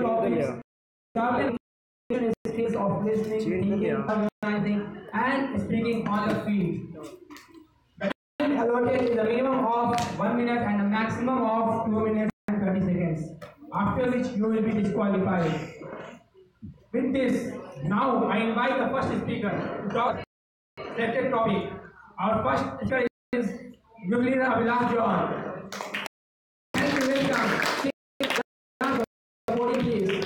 topics covering skills of listening, thinking, organizing, and speaking on the field. The time allotted is a minimum of 1 minute and a maximum of 2 minutes and 30 seconds, after which you will be disqualified. With this, now I invite the first speaker to talk selected topic. Our first speaker is Yuglira Abhilash John. Thank you, welcome. Please.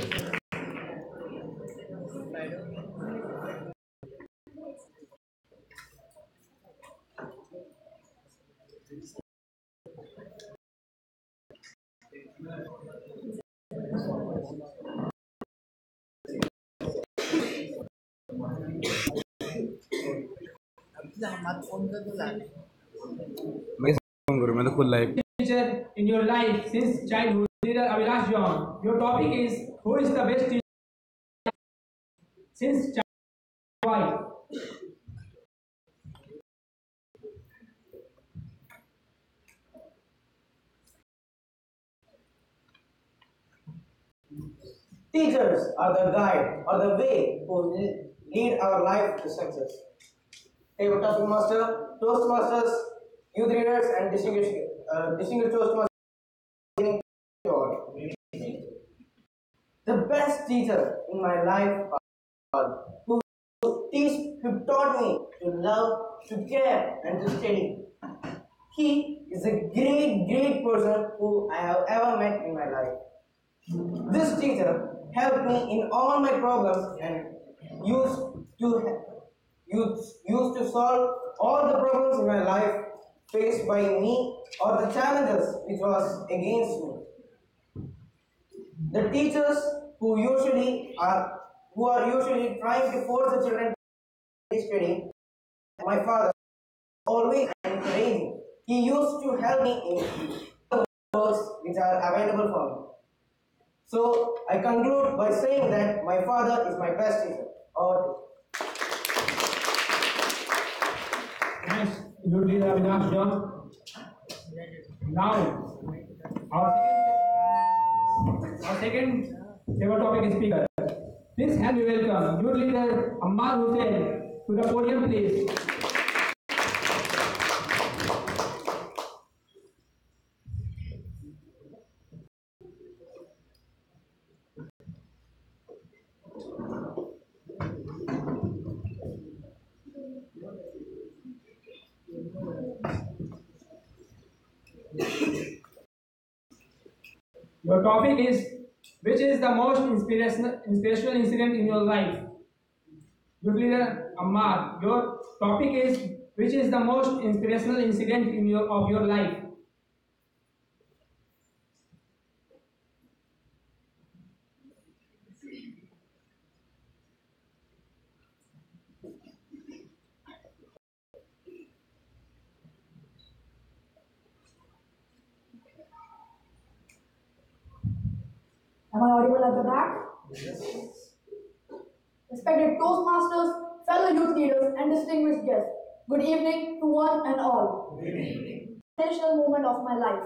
Teacher in your life since childhood, Leader Abhilash John. Your topic is who is the best teacher since childhood? Why? Teachers are the guide or the way who lead our life to success. Favorite topic master, Toastmasters, youth leaders, and distinguished Toastmasters. The best teacher in my life who taught me to love, to care, and to study. He is a great person who I have ever met in my life. This teacher helped me in all my problems and used to solve all the problems in my life faced by me or the challenges which was against me. The teachers who are usually trying to force the children to study, my father always encouraging. He used to help me in the works which are available for me. So I conclude by saying that my father is my best teacher. Thanks, you did Avinash John. Now, our second favorite topic speaker. Please help me welcome youth leader Ammar Hussain to the podium, please. Your topic is which is the most inspirational incident in your life? Youth leader Ammar, your topic is which is the most inspirational incident of your life? Am I audible at the back? Yes. Respected Toastmasters, fellow youth leaders, and distinguished guests, good evening to one and all. Good evening. National moment of my life.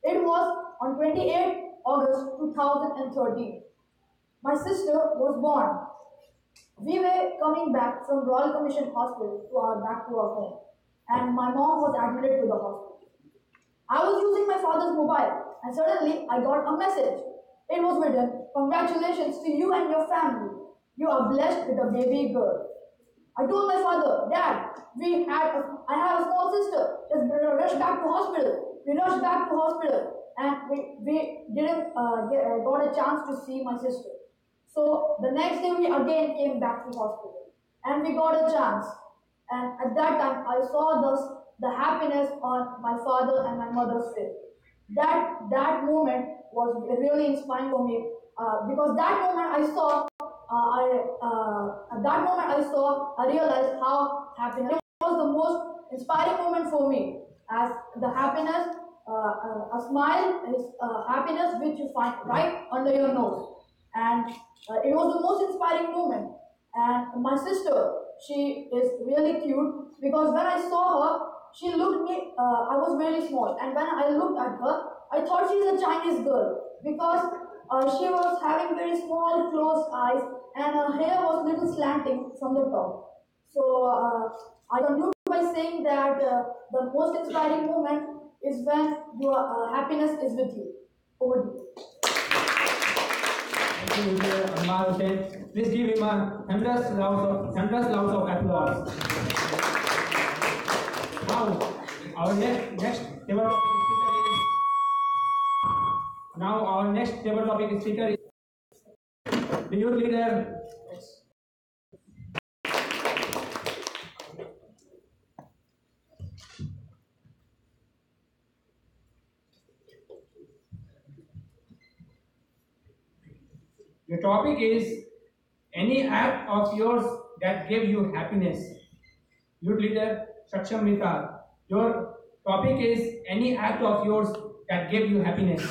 It was on 28 August 2013. My sister was born. We were coming back from Royal Commission Hospital back to our home, and my mom was admitted to the hospital. I was using my father's mobile, and suddenly I got a message. It was written, "Congratulations to you and your family. You are blessed with a baby girl." I told my father, "Dad, I have a small sister. Just rush back to hospital." We rushed back to hospital, and we didn't got a chance to see my sister. So the next day we again came back to hospital, and we got a chance. And at that time I saw the happiness on my father and my mother's face. That moment was really inspiring for me because that moment I saw, I realized how happiness was the most inspiring moment for me. As the happiness, a smile is happiness which you find right under your nose, and it was the most inspiring moment. And my sister, she is really cute because when I saw her, she looked me. I was very small, and when I looked at her, I thought she's a Chinese girl because She was having very small closed eyes and her hair was little slanting from the top. So I conclude by saying that the most inspiring moment is when your happiness is with you. Over to you. Thank you, Mr. Ammar Hussain. Please give him a hundreds rounds of applause. Now, our next table topic speaker is the youth leader. The topic is any act of yours that gave you happiness. Youth leader Saksham Mitra. Your topic is any act of yours that gave you happiness.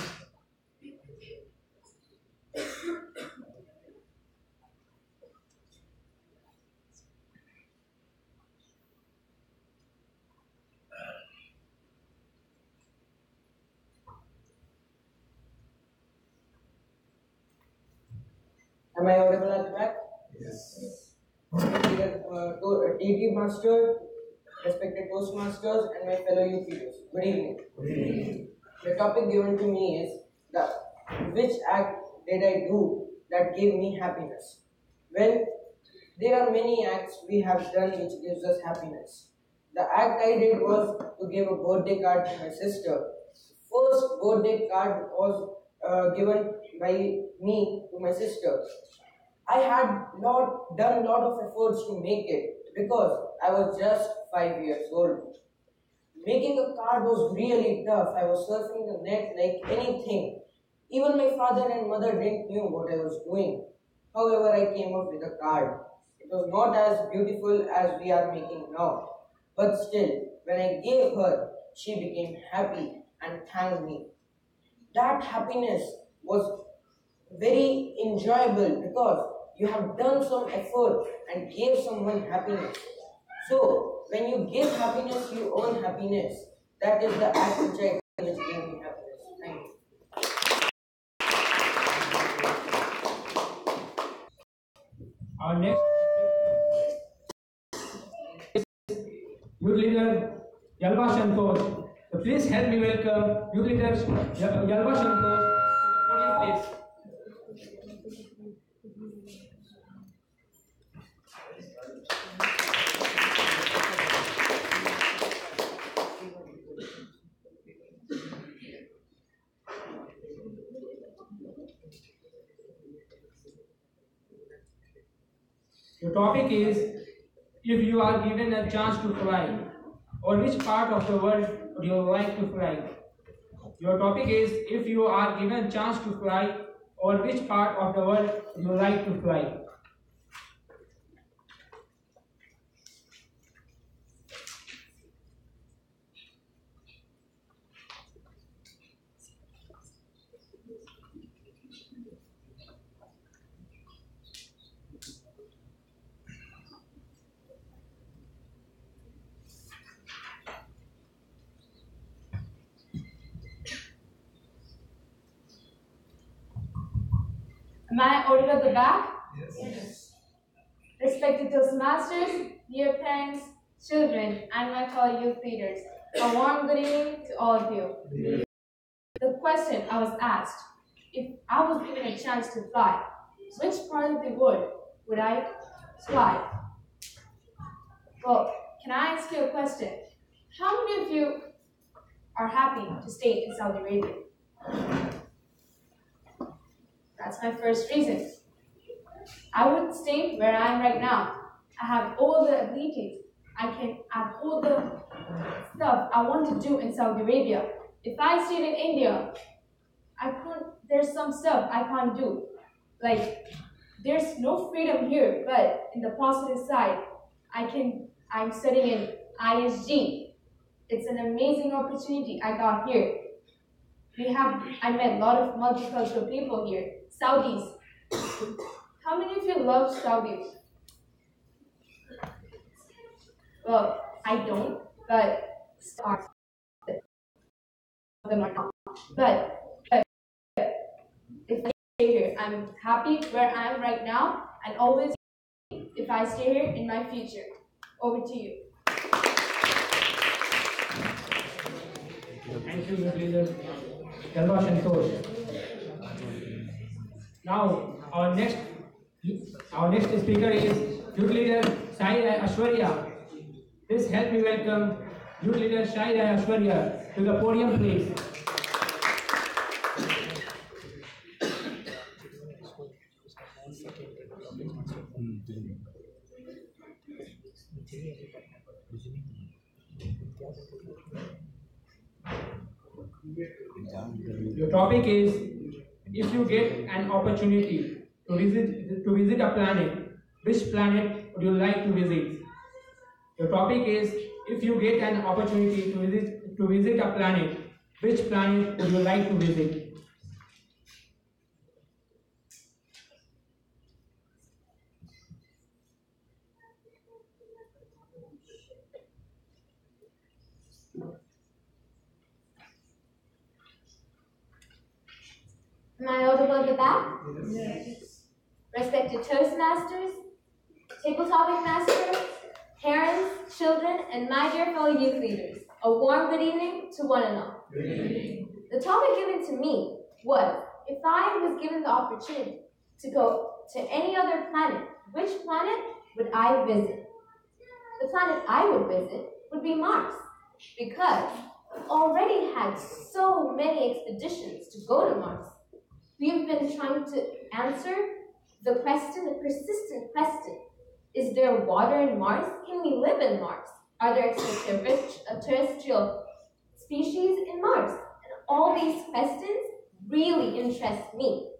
Am I audible at the back? Yes. TT Master, respected Toastmasters, and my fellow youth leaders. Good evening. Good evening. The topic given to me is which act did I do that gave me happiness? Well, there are many acts we have done which gives us happiness. The act I did was to give a birthday card to my sister. First birthday card was given by me to my sister. I had done a lot of efforts to make it because I was just 5 years old. Making a card was really tough. I was surfing the net like anything. Even my father and mother didn't know what I was doing. However, I came up with a card. It was not as beautiful as we are making now. But still, when I gave her, she became happy and thanked me. That happiness was very enjoyable because you have done some effort and gave someone happiness. So, when you give happiness, you earn happiness. That is the act which I did which gave me happiness. Thank you. Our next youth leader Yalva Santosh. So please help me welcome youth leader Yalva Santosh to the podium, please. The topic is if you are given a chance to fly, or which part of the world would you like to fly? Your topic is if you are given a chance to fly, or which part of the world would you like to fly? Am I audible at the back? Yes. Respected Toastmasters, dear parents, children, and my fellow youth leaders, a warm good evening to all of you. The question I was asked, if I was given a chance to fly, which part of the world would I fly? Well, can I ask you a question? How many of you are happy to stay in Saudi Arabia? That's my first reason. I would stay where I am right now. I have all the abilities. I have all the stuff I want to do in Saudi Arabia. If I stayed in India, there's some stuff I can't do. Like, there's no freedom here, but in the positive side, I'm studying in ISG. It's an amazing opportunity I got here. I met a lot of multicultural people here. Saudis. How many of you love Saudis? Well, I don't, but them are not. But if I'm happy where I am right now and always if I stay here in my future. Over to you. Thank you, youth leader Kalwa Santosh. Now, our next speaker is youth leader Sai Ashwarya. Please help me welcome youth leader Sai Ashwarya to the podium, please. Your topic is, if you get an opportunity to visit a planet, which planet would you like to visit? Your topic is, if you get an opportunity to visit a planet, which planet would you like to visit? Am I audible at the back? Yes. Respected Toastmasters, table topic masters, parents, children, and my dear fellow youth leaders, a warm good evening to one and all. Good evening. The topic given to me was, if I was given the opportunity to go to any other planet, which planet would I visit? The planet I would visit would be Mars, because we've already had so many expeditions to go to Mars. We've been trying to answer the question, the persistent question, is there water in Mars? Can we live in Mars? Are there extraterrestrial species in Mars? And all these questions really interest me.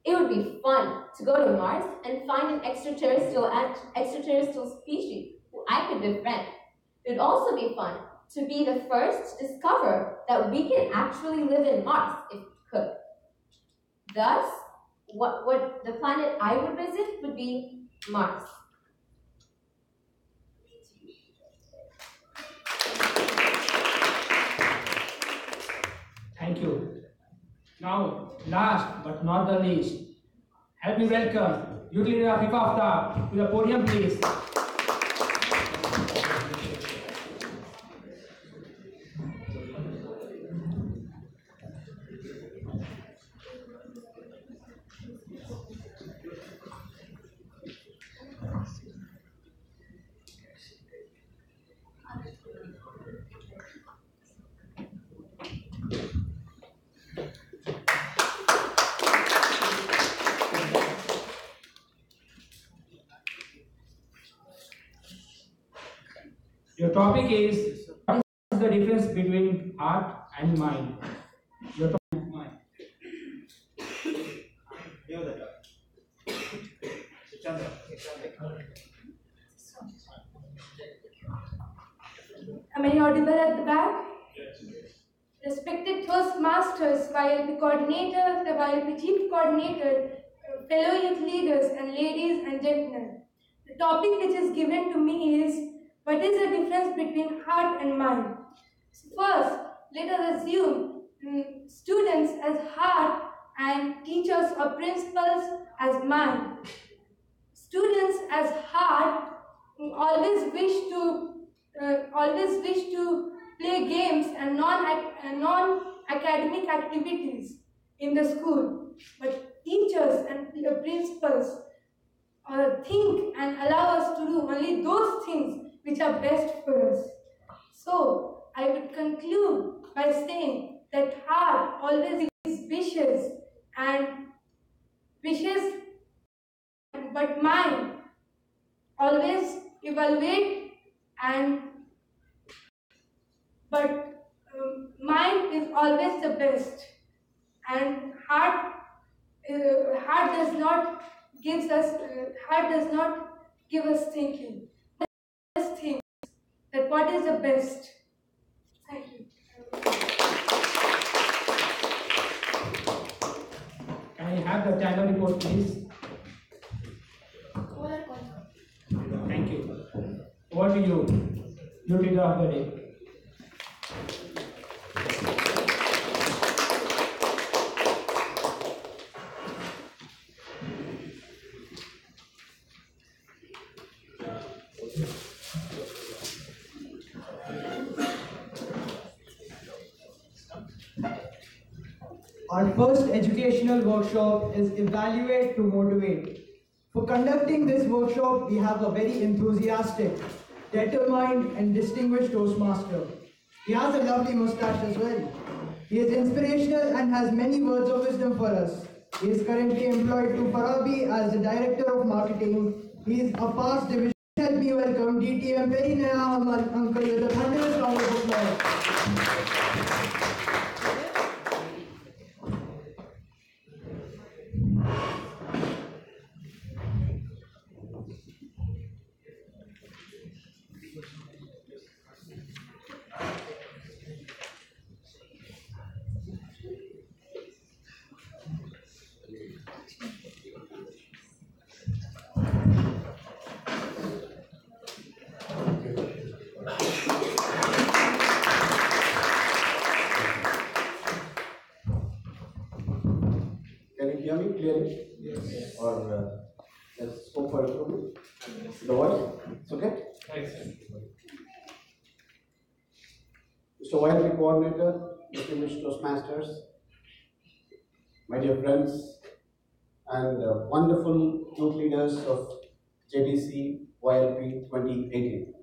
It would be fun to go to Mars and find an extraterrestrial species who I could befriend. It would also be fun to be the first to discover that we can actually live in Mars if we could. Thus, what the planet I would visit would be Mars. Thank you. Now, last but not the least, help me welcome youth leader Afifafta to the podium, please. Your topic is, what is the difference between heart and mind? Your topic is mind. Am I audible at the back? Yes. Respected Toastmasters, YLP coordinator, the YLP chief coordinator, fellow youth leaders, and ladies and gentlemen. The topic which is given to me is, what is the difference between heart and mind? First, let us assume students as heart and teachers or principals as mind. Students as heart always wish to play games and non-academic activities in the school. But teachers and principals think and allow us to do only those things which are best for us. So, I would conclude by saying that heart always wishes, but mind always evaluate but mind is always the best, and heart does not give us thinking. Things that what is the best. Thank you. Can I have the timer report, please? Thank you. Over to you, youth leader of the day. Our first educational workshop is Evaluate to Motivate. For conducting this workshop, we have a very enthusiastic, determined and distinguished Toastmaster. He has a lovely mustache as well. He is inspirational and has many words of wisdom for us. He is currently employed to Farabi as the Director of Marketing. He is a past division. Help me welcome DTM very naya uncle with a thunderous round of applause. Can you hear me clearly? Yes. Or let's go for improvement. The voice? It's okay? Mr. YLP Coordinator, distinguished Toastmasters, my dear friends, and wonderful youth leaders of JTC YLP 2018.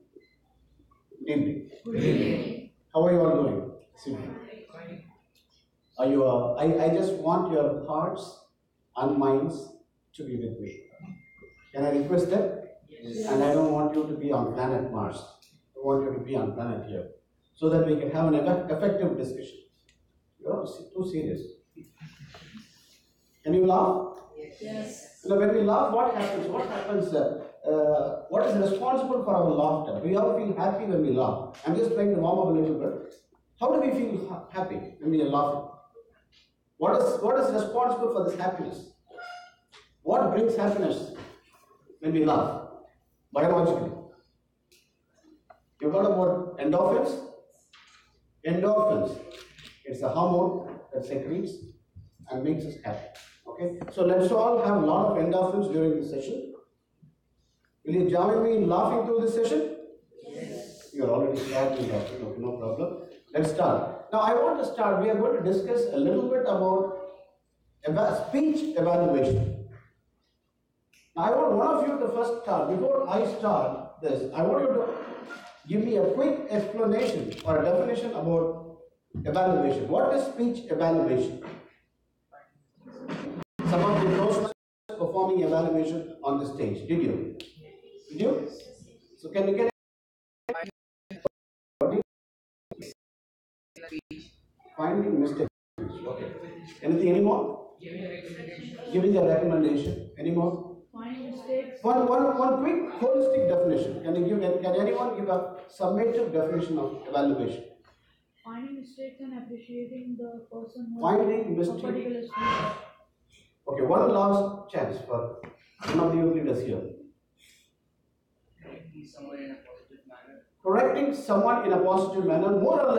Good evening. Good evening. How are you all doing? Are you? I just want your hearts and minds to be with me. Can I request that? Yes. And I don't want you to be on planet Mars. I want you to be on planet here, so that we can have an effective discussion. You're all too serious. Can you laugh? Yes. So when we laugh, what happens? What happens? What is responsible for our laughter? We all feel happy when we laugh. I'm just trying to warm up a little bit. How do we feel happy when we are laughing? What is responsible for this happiness? What brings happiness when we laugh? Biologically. You've heard about endorphins? Endorphins. It's a hormone that secretes and makes us happy. Okay? So let's all have a lot of endorphins during this session. Will you join me in laughing through this session? Yes. You're already starting laughing, okay, no problem. Let's start. Now I want to start, we are going to discuss a little bit about speech evaluation. Now I want one of you to first start. Before I start this, I want you to give me a quick explanation or a definition about evaluation. What is speech evaluation? Some of the Toastmasters performing evaluation on the stage. Did you? Did you? So can you get finding mistakes? Okay. Anything anymore? Giving a recommendation. Any more? Finding mistakes. One quick holistic definition. Can anyone give a summative definition of evaluation? Finding mistakes and appreciating the person who Finding has a mistakes. particular skill. Okay, one last chance for one of the youth leaders here. Correcting someone in a positive manner, more or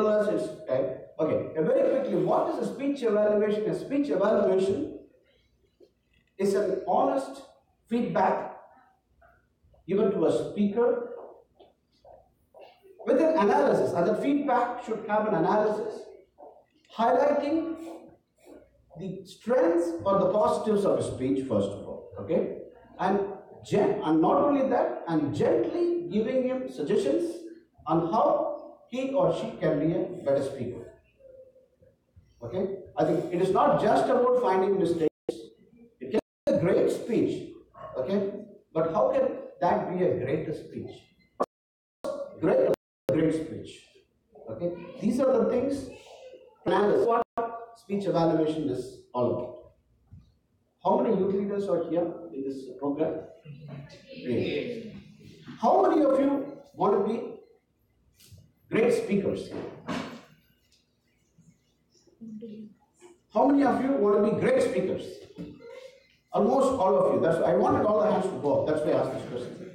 less it's okay. Okay, very quickly, what is a speech evaluation? A speech evaluation is an honest feedback given to a speaker with an analysis, and the feedback should have an analysis highlighting the strengths or the positives of a speech first of all, okay, and not only that, and gently giving him suggestions on how he or she can be a better speaker. Okay, I think it is not just about finding mistakes. It can be a great speech, okay, but how can that be a greater speech? Great speech. Okay, these are the things. Analysis. What speech evaluation is all about. How many youth leaders are here in this program? Great. How many of you want to be great speakers? How many of you want to be great speakers? Almost all of you. That's why I wanted all the hands to go up. That's why I asked this question.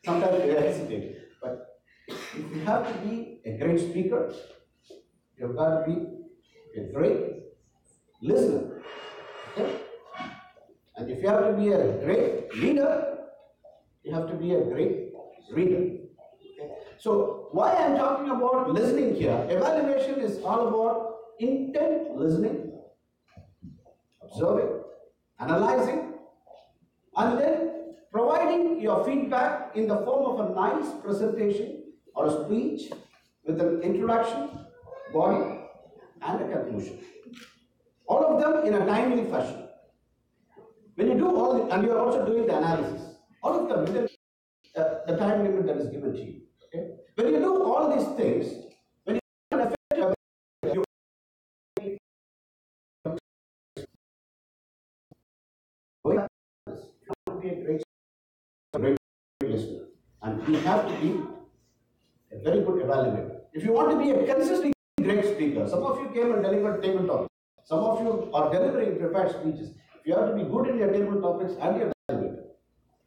Sometimes we hesitate, but if you have to be a great speaker, you've got to be a great listener. Okay? And if you have to be a great leader, you have to be a great reader. Okay? So why I'm talking about listening here, evaluation is all about intent listening, observing, analyzing, and then providing your feedback in the form of a nice presentation or a speech with an introduction, body, and a conclusion. All of them in a timely fashion. When you do all the, and you are also doing the analysis, all of them within the time limit that is given to you. Okay? When you do all these things, when you effective, you want to be a great listener, and you have to be a very good evaluator. If you want to be a consistently great speaker, some of you came and delivered table topics, some of you are delivering prepared speeches. If you have to be good in your table topics and your evaluator.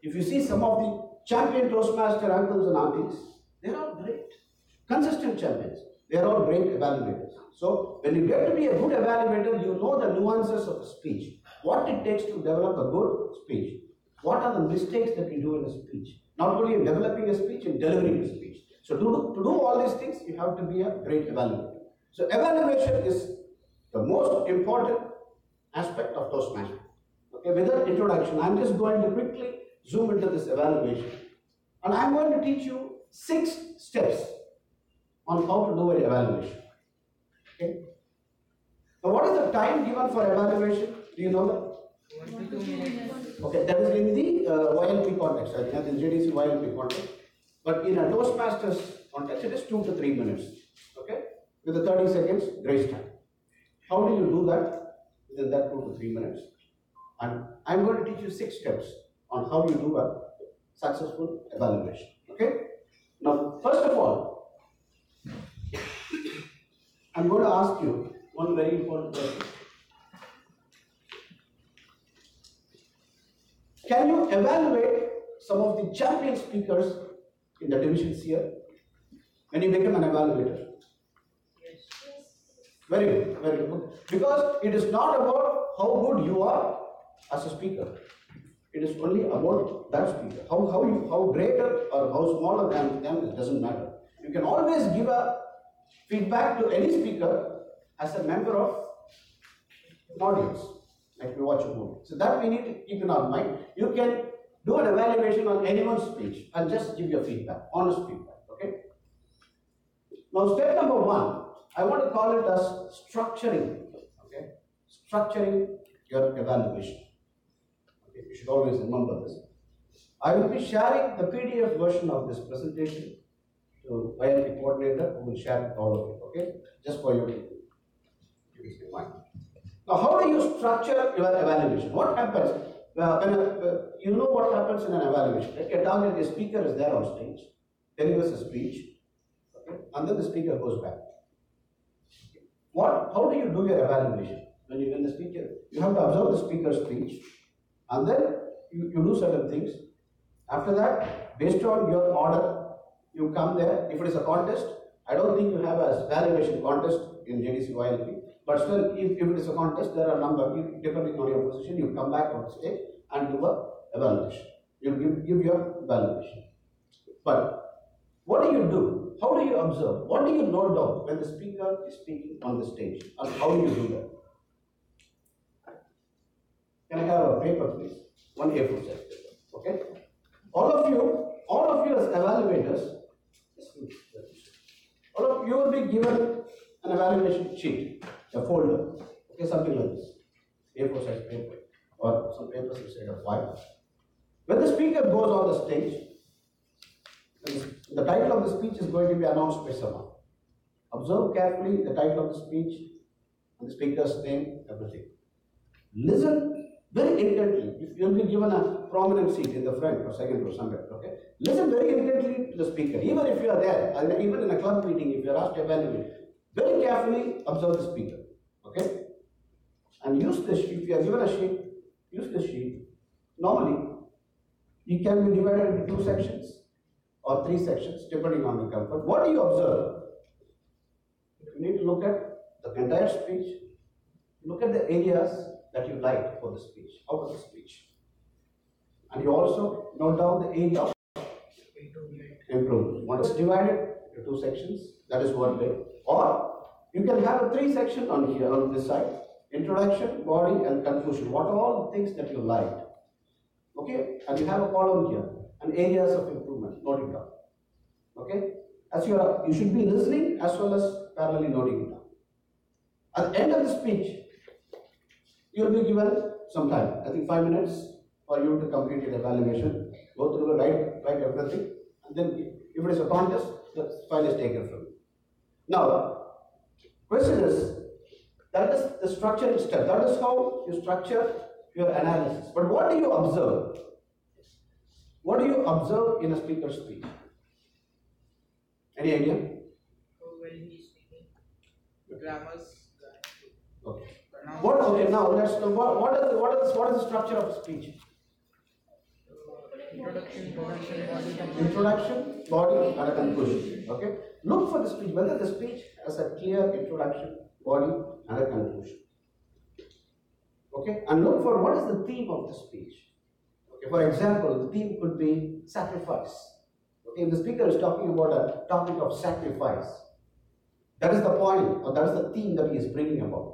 If you see some of the champion Toastmaster uncles and aunties, they're all great, consistent champions. They're all great evaluators. So when you get to be a good evaluator, you know the nuances of a speech, what it takes to develop a good speech, what are the mistakes that we do in a speech, not only in developing a speech, in delivering a speech. So to do all these things, you have to be a great evaluator. So evaluation is the most important aspect of Toastmaster. Okay, without introduction, I'm just going to quickly zoom into this evaluation. And I'm going to teach you 6 steps on how to do an evaluation. Okay. Now, what is the time given for evaluation? Do you know that? 1 to 2 minutes. Okay, that is in the YLP context, I think, in JTC YLP context. But in a Toastmasters context, it is 2 to 3 minutes. Okay, with the 30 seconds grace time. How do you do that within that 2 to 3 minutes? And I'm going to teach you 6 steps on how you do a successful evaluation. Okay? Now, first of all, I'm going to ask you one very important question. Can you evaluate some of the champion speakers in the divisions here when you become an evaluator? Very good, very good. Because it is not about how good you are as a speaker. It is only about that speaker. How greater or how smaller than them, it doesn't matter. You can always give a feedback to any speaker as a member of an audience, like we watch a movie. So that we need to keep in our mind. You can do an evaluation on anyone's speech and just give your feedback, honest feedback. Okay? Now, step number 1. I want to call it as structuring. Okay, structuring your evaluation. Okay, you should always remember this. I will be sharing the PDF version of this presentation to YLP coordinator, who will share it all of you. Okay, just for you to keep it in mind. Now, how do you structure your evaluation? What happens you know what happens in an evaluation? Like a target, the speaker is there on stage, delivers a speech, okay, and then the speaker goes back. How do you do your evaluation? When the speaker, you have to observe the speaker's speech, and then you do certain things. After that, based on your order, you come there. If it is a contest, I don't think you have a evaluation contest in JTC YLP, but still, if it is a contest, there are a number, depending on your position, you come back on stage and do a evaluation. You give your evaluation. But what do you do? How do you observe? What do you note down when the speaker is speaking on the stage? And how do you do that? Can I have a paper, please? One A4 size paper. Okay? All of you as evaluators, all of you will be given an evaluation sheet, a folder. Okay, something like this. A4 size paper. Or some papers instead of white. When the speaker goes on the stage, the title of the speech is going to be announced by someone. Observe carefully the title of the speech, and the speaker's name, everything. Listen very intently. If you'll be given a prominent seat in the front or second row somewhere, okay? Listen very intently to the speaker. Even if you are there, even in a club meeting, if you are asked to evaluate, very carefully observe the speaker, okay? And use this sheet. If you are given a sheet, use this sheet. Normally, it can be divided into 2 sections or 3 sections, depending on the comfort. What do you observe? You need to look at the entire speech, look at the areas that you like for the speech, out of the speech. And you also note down the area of improvement. One is divided into 2 sections, that is one way. Or You can have a 3 section on here, on this side. Introduction, body, and conclusion. What are all the things that you liked? Okay? And you have a column here, and areas of improvement. Note it down. Okay? As you should be listening as well as parallelly noting it down. At the end of the speech, you will be given some time. I think 5 minutes for you to complete your evaluation. Go through the write everything, and then if it is a contest, the file is taken from you. Now, question is, that is the structuring step. That is how you structure your analysis. But what do you observe? What do you observe in a speaker's speech? Any idea? When he's speaking, the grammars. Okay. Okay. Now let's. What is the structure of speech? Introduction, body, and a conclusion. Okay. Look for the speech. Whether the speech has a clear introduction, body, and a conclusion. Okay. And look for what is the theme of the speech. Okay. For example, the theme could be sacrifice. Okay. If the speaker is talking about a topic of sacrifice, that is the point, or that is the theme that he is bringing about.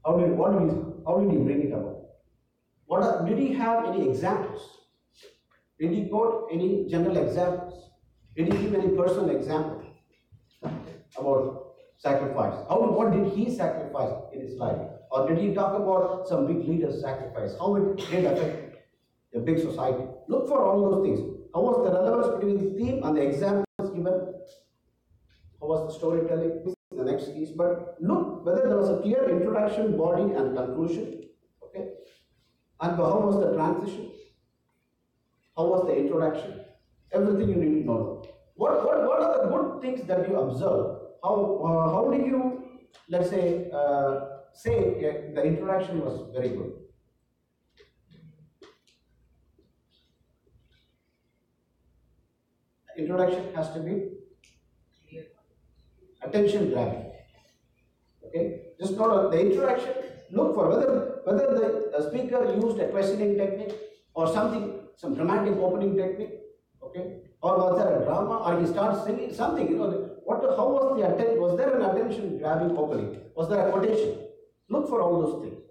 How did he bring it about? Did he have any examples? Did he quote any general examples? Did he give any personal example about sacrifice? What did he sacrifice in his life? Or did he talk about some big leader's sacrifice? How it did affect the big society? Look for all those things. How was the relevance between the theme and the examples given? How was the storytelling? The next piece, but look whether there was a clear introduction, body, and conclusion. Okay, and how was the transition? How was the introduction? Everything you need to know. What are the good things that you observe? How do you, let's say the introduction was very good? Introduction has to be attention grabbing. Okay, just note the introduction. Look for whether the speaker used a questioning technique or some dramatic opening technique. Okay, or was there a drama, or he starts singing something. How was the attention? Was there an attention grabbing opening? Was there a quotation? Look for all those things.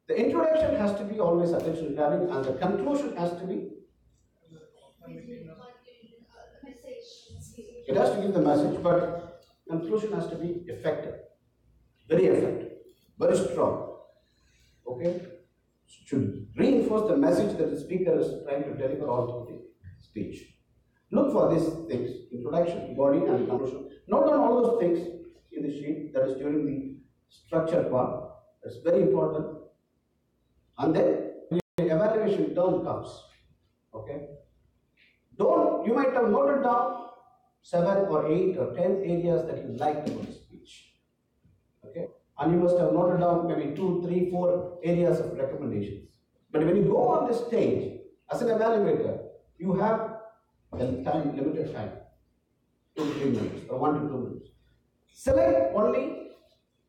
The introduction has to be always attention grabbing, and the conclusion has to be. It has to give the message, but conclusion has to be effective, very strong. Okay, should reinforce the message that the speaker is trying to deliver onto the speech. Look for these things: introduction, body, and conclusion. Note down all those things in the sheet. That is during the structure part. That's very important. And then the evaluation term comes. Okay. You might have noted down 7 or 8 or 10 areas that you liked about the speech. Okay? And you must have noted down maybe 2, 3, 4 areas of recommendations. But when you go on the stage as an evaluator, you have limited time, 2 to 3 minutes or 1 to 2 minutes. Select only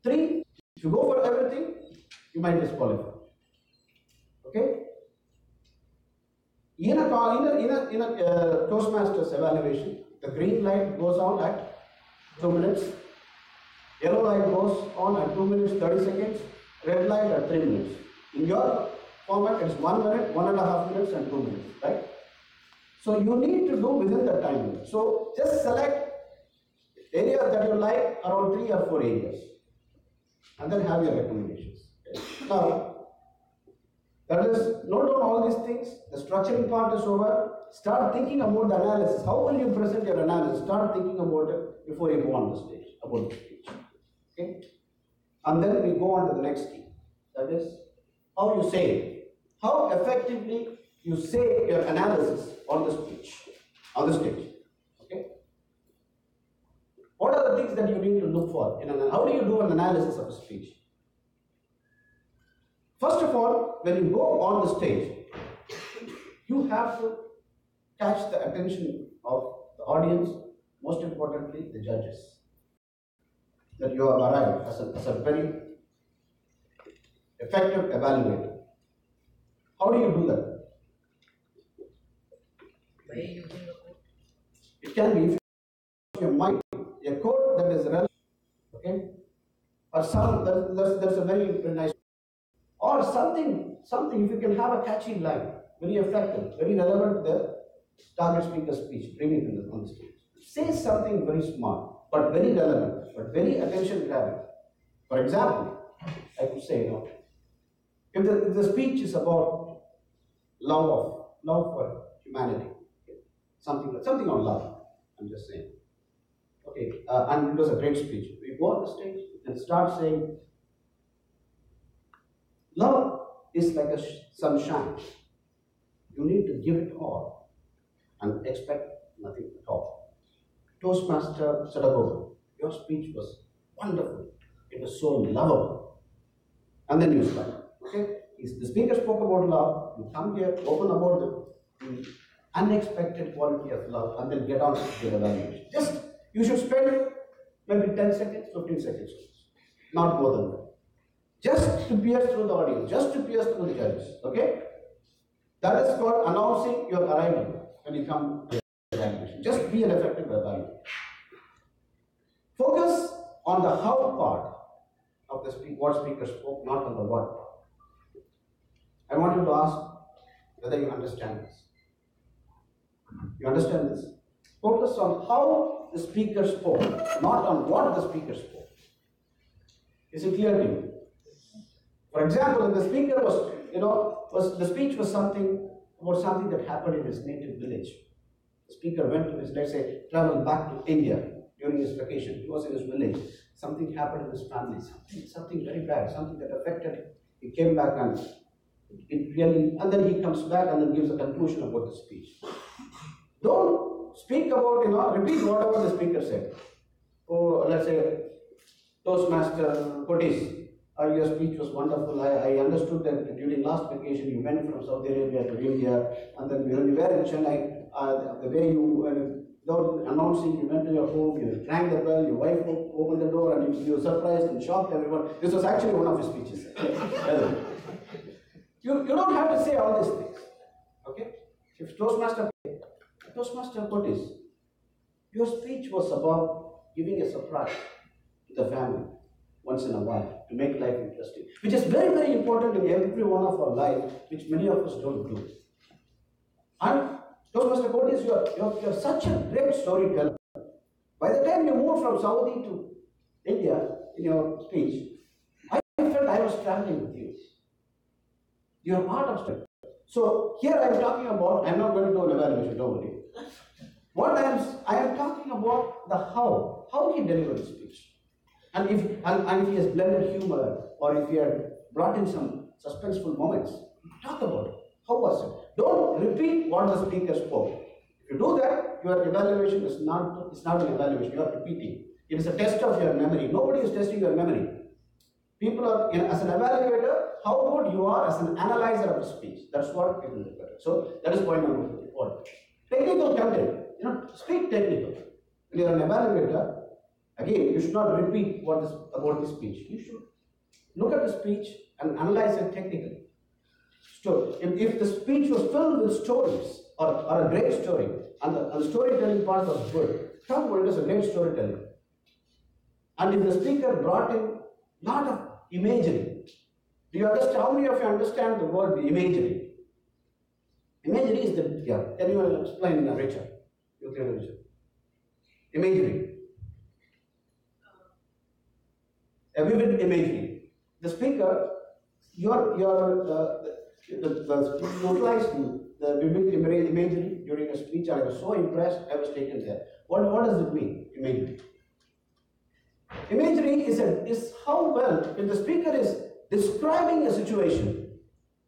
3. If you go for everything, you might disqualify. Okay? In a Toastmasters evaluation, the green light goes on at 2 minutes, yellow light goes on at 2 minutes 30 seconds, red light at 3 minutes. In your format, it's 1 minute, 1.5 minutes, and 2 minutes, right? So you need to do within the time limit. So just select areas that you like, around 3 or 4 areas, and then have your recommendations. Okay. Now, that is, note down all these things. The structuring part is over. Start thinking about the analysis. How will you present your analysis? Start thinking about it before you go on the stage, about the speech. Okay? And then we go on to the next key. That is, how you say it. How effectively you say your analysis on the speech, on the stage. Okay? What are the things that you need to look for? How do you do an analysis of a speech? First of all, when you go on the stage, you have to catch the attention of the audience, most importantly, the judges. That you have arrived as a very effective evaluator. How do you do that? By using the code. It can be if your mind, a code that is relevant. Okay? Or that's a very, very nice. Or something, if you can have a catchy line, very effective, very relevant to the target speaker's speech, bring it on the stage. Say something very smart, but very relevant, but very attention grabbing. For example, I could say, if the speech is about love for humanity, okay, something on love, I'm just saying. Okay, and it was a great speech. We go on the stage and start saying, love is like a sunshine. You need to give it all and expect nothing at all. Toastmaster Sadagoga, your speech was wonderful. It was so lovable. And then you start. Okay? The speaker spoke about love. You come here, open about the unexpected quality of love, and then get on to the evaluation. You should spend maybe 10 seconds, 15 seconds, not more than that. Just to pierce through the audience, just to pierce through the judges. Okay? That is called announcing your arrival when you come to the evaluation. Just be an effective evaluator. Focus on the how part of the what speaker spoke, not on the what part. I want you to ask whether you understand this. You understand this? Focus on how the speaker spoke, not on what the speaker spoke. Is it clear to you? For example, if the speaker the speech was something that happened in his native village. The speaker went to his, let's say, traveled back to India during his vacation. He was in his village. Something happened in his family, something very bad, something that affected him. He came back and and then he comes back and then gives a conclusion about the speech. Don't speak about, repeat whatever the speaker said. Or let's say, Toastmaster Kotis, your speech was wonderful. I understood that during last vacation you went from Saudi Arabia to India, and then when you were in Chennai, the way without announcing, you went to your home, you rang the bell, your wife opened the door, and you were surprised and shocked everyone. This was actually one of his speeches. You don't have to say all these things. Okay? If Toastmaster Kotis, your speech was about giving a surprise to the family once in a while to make life interesting, which is very, very important in every one of our lives, which many of us don't do. And Toastmaster Kotis, you're such a great storyteller. By the time you moved from Saudi to India in your speech, I felt I was traveling with you. Your art of story. So here I am talking about, I am not going to do an evaluation, don't worry. I am talking about the how he delivered the speech. And if he has blended humor, or if he had brought in some suspenseful moments, talk about it. How was it? Don't repeat what the speaker spoke. If you do that, your evaluation is not an evaluation, you are repeating. It is a test of your memory. Nobody is testing your memory. People are, as an evaluator, how good you are as an analyzer of the speech. That's what people look at. So that is point number 1. Technical content. Speak technical. When you are an evaluator, again, you should not repeat about the speech. You should look at the speech and analyze it technically. So, if the speech was filled with stories or a great story, and the storytelling part was good, talk about it as a great storytelling. And if the speaker brought in a lot of imagery, do you understand? How many of you understand the word imagery? Imagery is can you explain, Richard? Imagery. A vivid imagery. The speaker, utilized the vivid imagery during a speech. I was so impressed, I was taken there. What does it mean, imagery? Imagery is how well, if the speaker is describing a situation,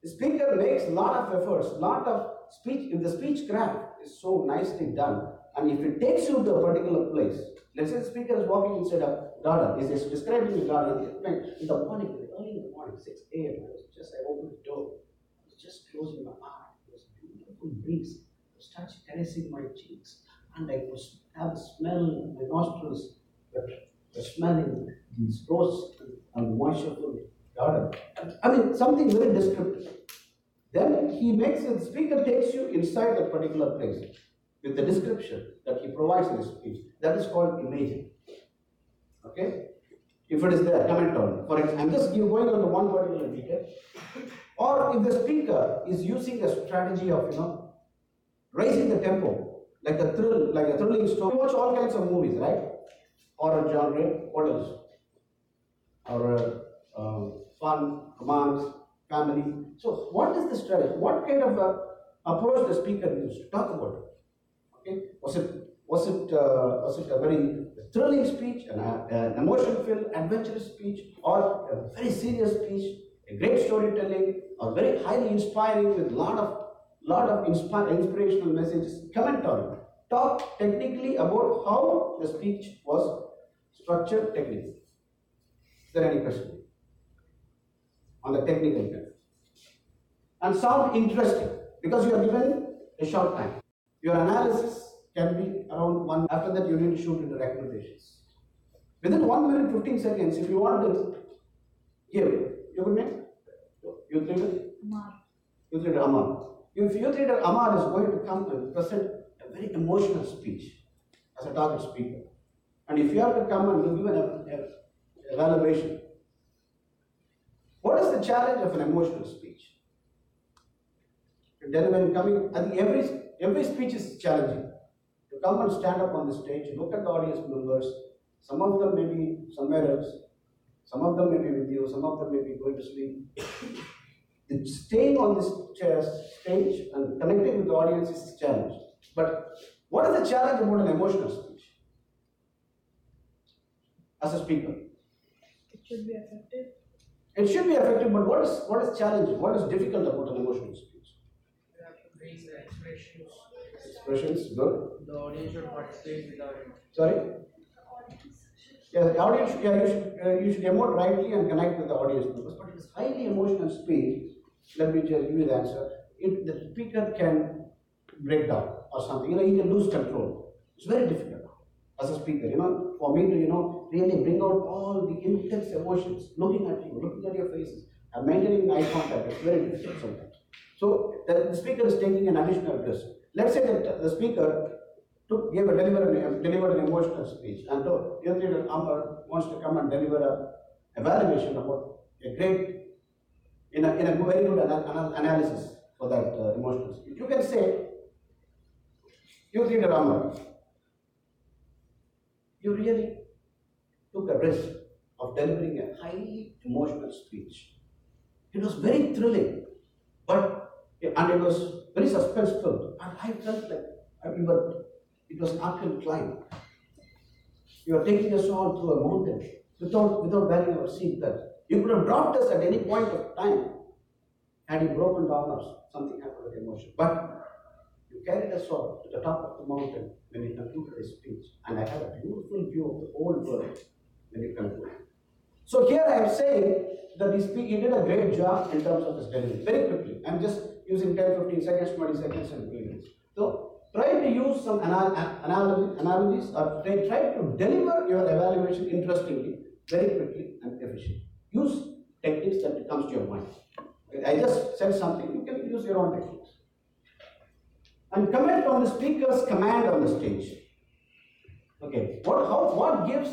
the speaker makes a lot of efforts, lot of speech. If the speech craft is so nicely done, and if it takes you to a particular place, let's say the speaker is walking inside a garden, is describing the garden, in the morning, early in the morning, 6 a.m., I opened the door, I was just closing my eyes, it was a beautiful breeze, it started caressing my cheeks, and I could have the smell in my nostrils, the smelling these rose and moistureful garden. I mean, something very descriptive. Then the speaker takes you inside that particular place with the description that he provides in his speech. That is called imagery. Okay? If it is there, comment on it. For example, I'm just going on to one particular detail. Or if the speaker is using a strategy of, raising the tempo, like a thrilling story. We watch all kinds of movies, right? Horror genre, what else? Or fun, romance, family. So what is the strategy? What kind of approach the speaker used to talk about it? Okay, was it a very thrilling speech, an emotion-filled, adventurous speech, or a very serious speech, a great storytelling, or very highly inspiring with lot of inspirational messages? Comment on it. Talk technically about how the speech was structured technically. Is there any question on the technical end? And sound interesting, because you are given a short time. Your analysis can be around one. After that, you need to shoot into recommendations. Within 1 minute 15 seconds, if you want to give, your good name? Youth leader? Amar. Youth leader Amar. If youth leader Amar is going to come and present a very emotional speech as a target speaker, and if you have to come and give an evaluation, what is the challenge of an emotional speech? Delivering, coming, I think every speech is challenging. To come and stand up on the stage, look at the audience members. Some of them may be somewhere else. Some of them may be with you. Some of them may be going to sleep. Staying on this stage and connecting with the audience is a challenge. But what is the challenge about an emotional speech? As a speaker, It should be effective. it should be effective. But what is challenging? What is difficult about an emotional speech? You have to raise the expressions. Expressions, good. The audience should participate without it. Sorry? Yes, the audience, you should emote rightly and connect with the audience members. But it is highly emotional speech. Let me just give you the answer. If the speaker can break down or something, he can lose control. It's very difficult as a speaker, for me to, really bring out all the intense emotions, looking at you, looking at your faces, and maintaining eye contact. It's very difficult sometimes. So the speaker is taking an additional risk. Let's say that the speaker delivered an emotional speech, and the youth leader Amar wants to come and deliver an evaluation about a great, in a very good analysis for that emotional speech. You can say, youth leader Amar, you really took a risk of delivering a highly emotional speech. It was very thrilling, and it was very suspenseful, and I felt like it was an uphill climb. You are taking us all through a mountain without wearing our seatbelt. You could have dropped us at any point of time had you broken down or something happened with emotion. But you carried us all to the top of the mountain when you concluded the speech, and I had a beautiful view of the whole world when you concluded. So here I am saying that he did a great job in terms of his delivery. Very quickly, I'm just using 10, 15 seconds, 20 seconds and doing this. So try to use some analogies, or try to deliver your evaluation interestingly, very quickly and efficiently. Use techniques that comes to your mind. Okay, I just said something, you can use your own techniques. And comment on the speaker's command on the stage. Okay, what gives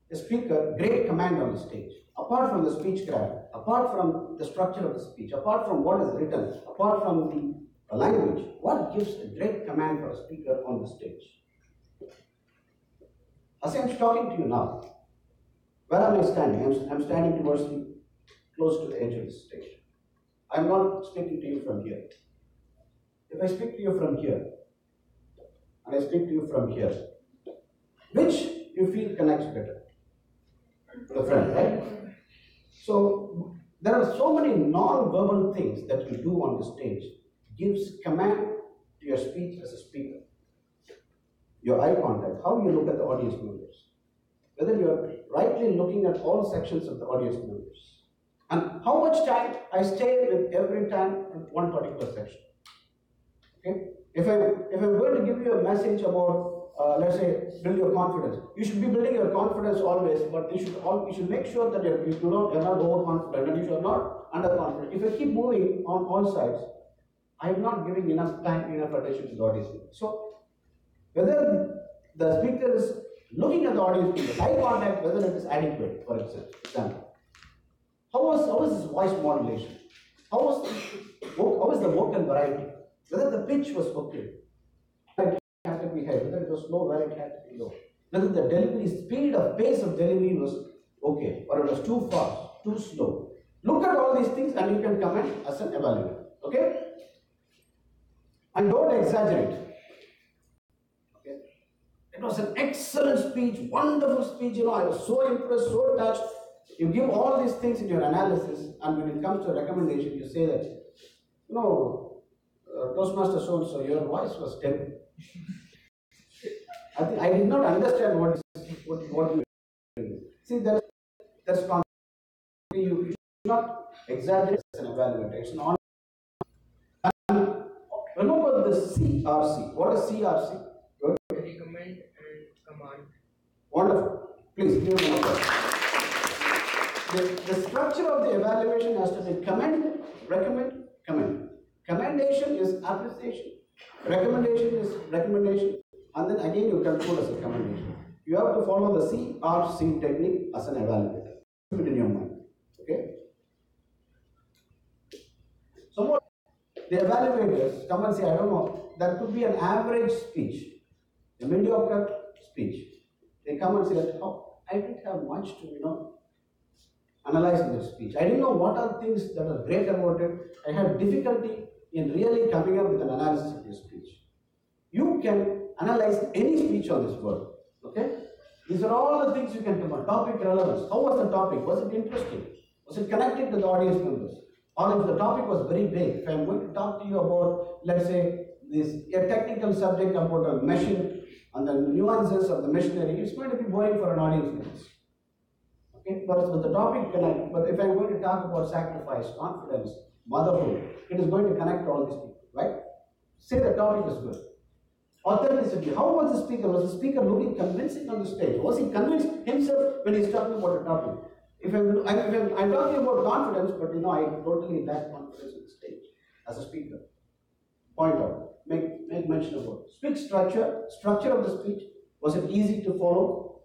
the speaker great command on the stage? Apart from the speech craft, apart from the structure of the speech, apart from what is written, apart from the language, what gives a great command for a speaker on the stage? As I'm talking to you now, where am I standing? I'm standing towards close to the edge of the stage. I'm not speaking to you from here. If I speak to you from here, and I speak to you from here, which you feel connects better? The friend, right? So there are so many non-verbal things that you do on the stage. Gives command to your speech as a speaker. Your eye contact, how you look at the audience members, whether you are rightly looking at all sections of the audience members, and how much time I stay with every time in one particular section. Okay? If I'm going to give you a message about, let's say, build your confidence, you should be building your confidence always, but you should make sure that you're not overconfident and you are not underconfident. If I keep moving on all sides, I'm not giving enough time, enough attention to the audience. So, whether the speaker is Looking at the audience members, eye contact, whether it is adequate, for example. How is his voice modulation? How is the vocal variety? Whether the pitch was okay, whether it had to be high, whether it was low, where it had to be low. Whether the delivery speed or pace of delivery was okay, or it was too fast, too slow. Look at all these things and you can comment as an evaluator. Okay? And don't exaggerate. Okay? It was an excellent speech, wonderful speech. I was so impressed, so touched. You give all these things in your analysis, and when it comes to a recommendation, you say that, Toastmaster so-and-so, your voice was terrible. I did not understand what you doing. See, that's conflict. You should not exaggerate as an evaluator. It's not. And remember the CRC. What is CRC? Good. Recommend and command. Wonderful. Please give me a The structure of the evaluation has to be commend, recommend, commend. Commendation is appreciation. Recommendation is recommendation. And then again you conclude as a commendation. You have to follow the CRC technique as an evaluator. Keep it in your mind. Okay? So what the evaluators come and say, I don't know, that could be an average speech, a mediocre speech. They come and say that, oh, I didn't have much to, analyze in their speech. I didn't know what are things that are great about it. I had difficulty in really coming up with an analysis of your speech. You can analyze any speech on this world. Okay? These are all the things you can come on. Topic relevance. How was the topic? Was it interesting? Was it connected to the audience members? Or if the topic was very big, if I'm going to talk to you about, let's say, a technical subject about a machine and the nuances of the machinery, it's going to be boring for an audience member. Okay, but with the topic connect. But if I'm going to talk about sacrifice, confidence, motherhood, it is going to connect all these people, right? Say the topic is good. Authenticity. How was the speaker? Was the speaker looking convincing on the stage? Was he convinced himself when he's talking about a topic? If I'm talking about confidence, but I totally lack confidence on the stage as a speaker. Point out. Make mention about it. Speech structure of the speech. Was it easy to follow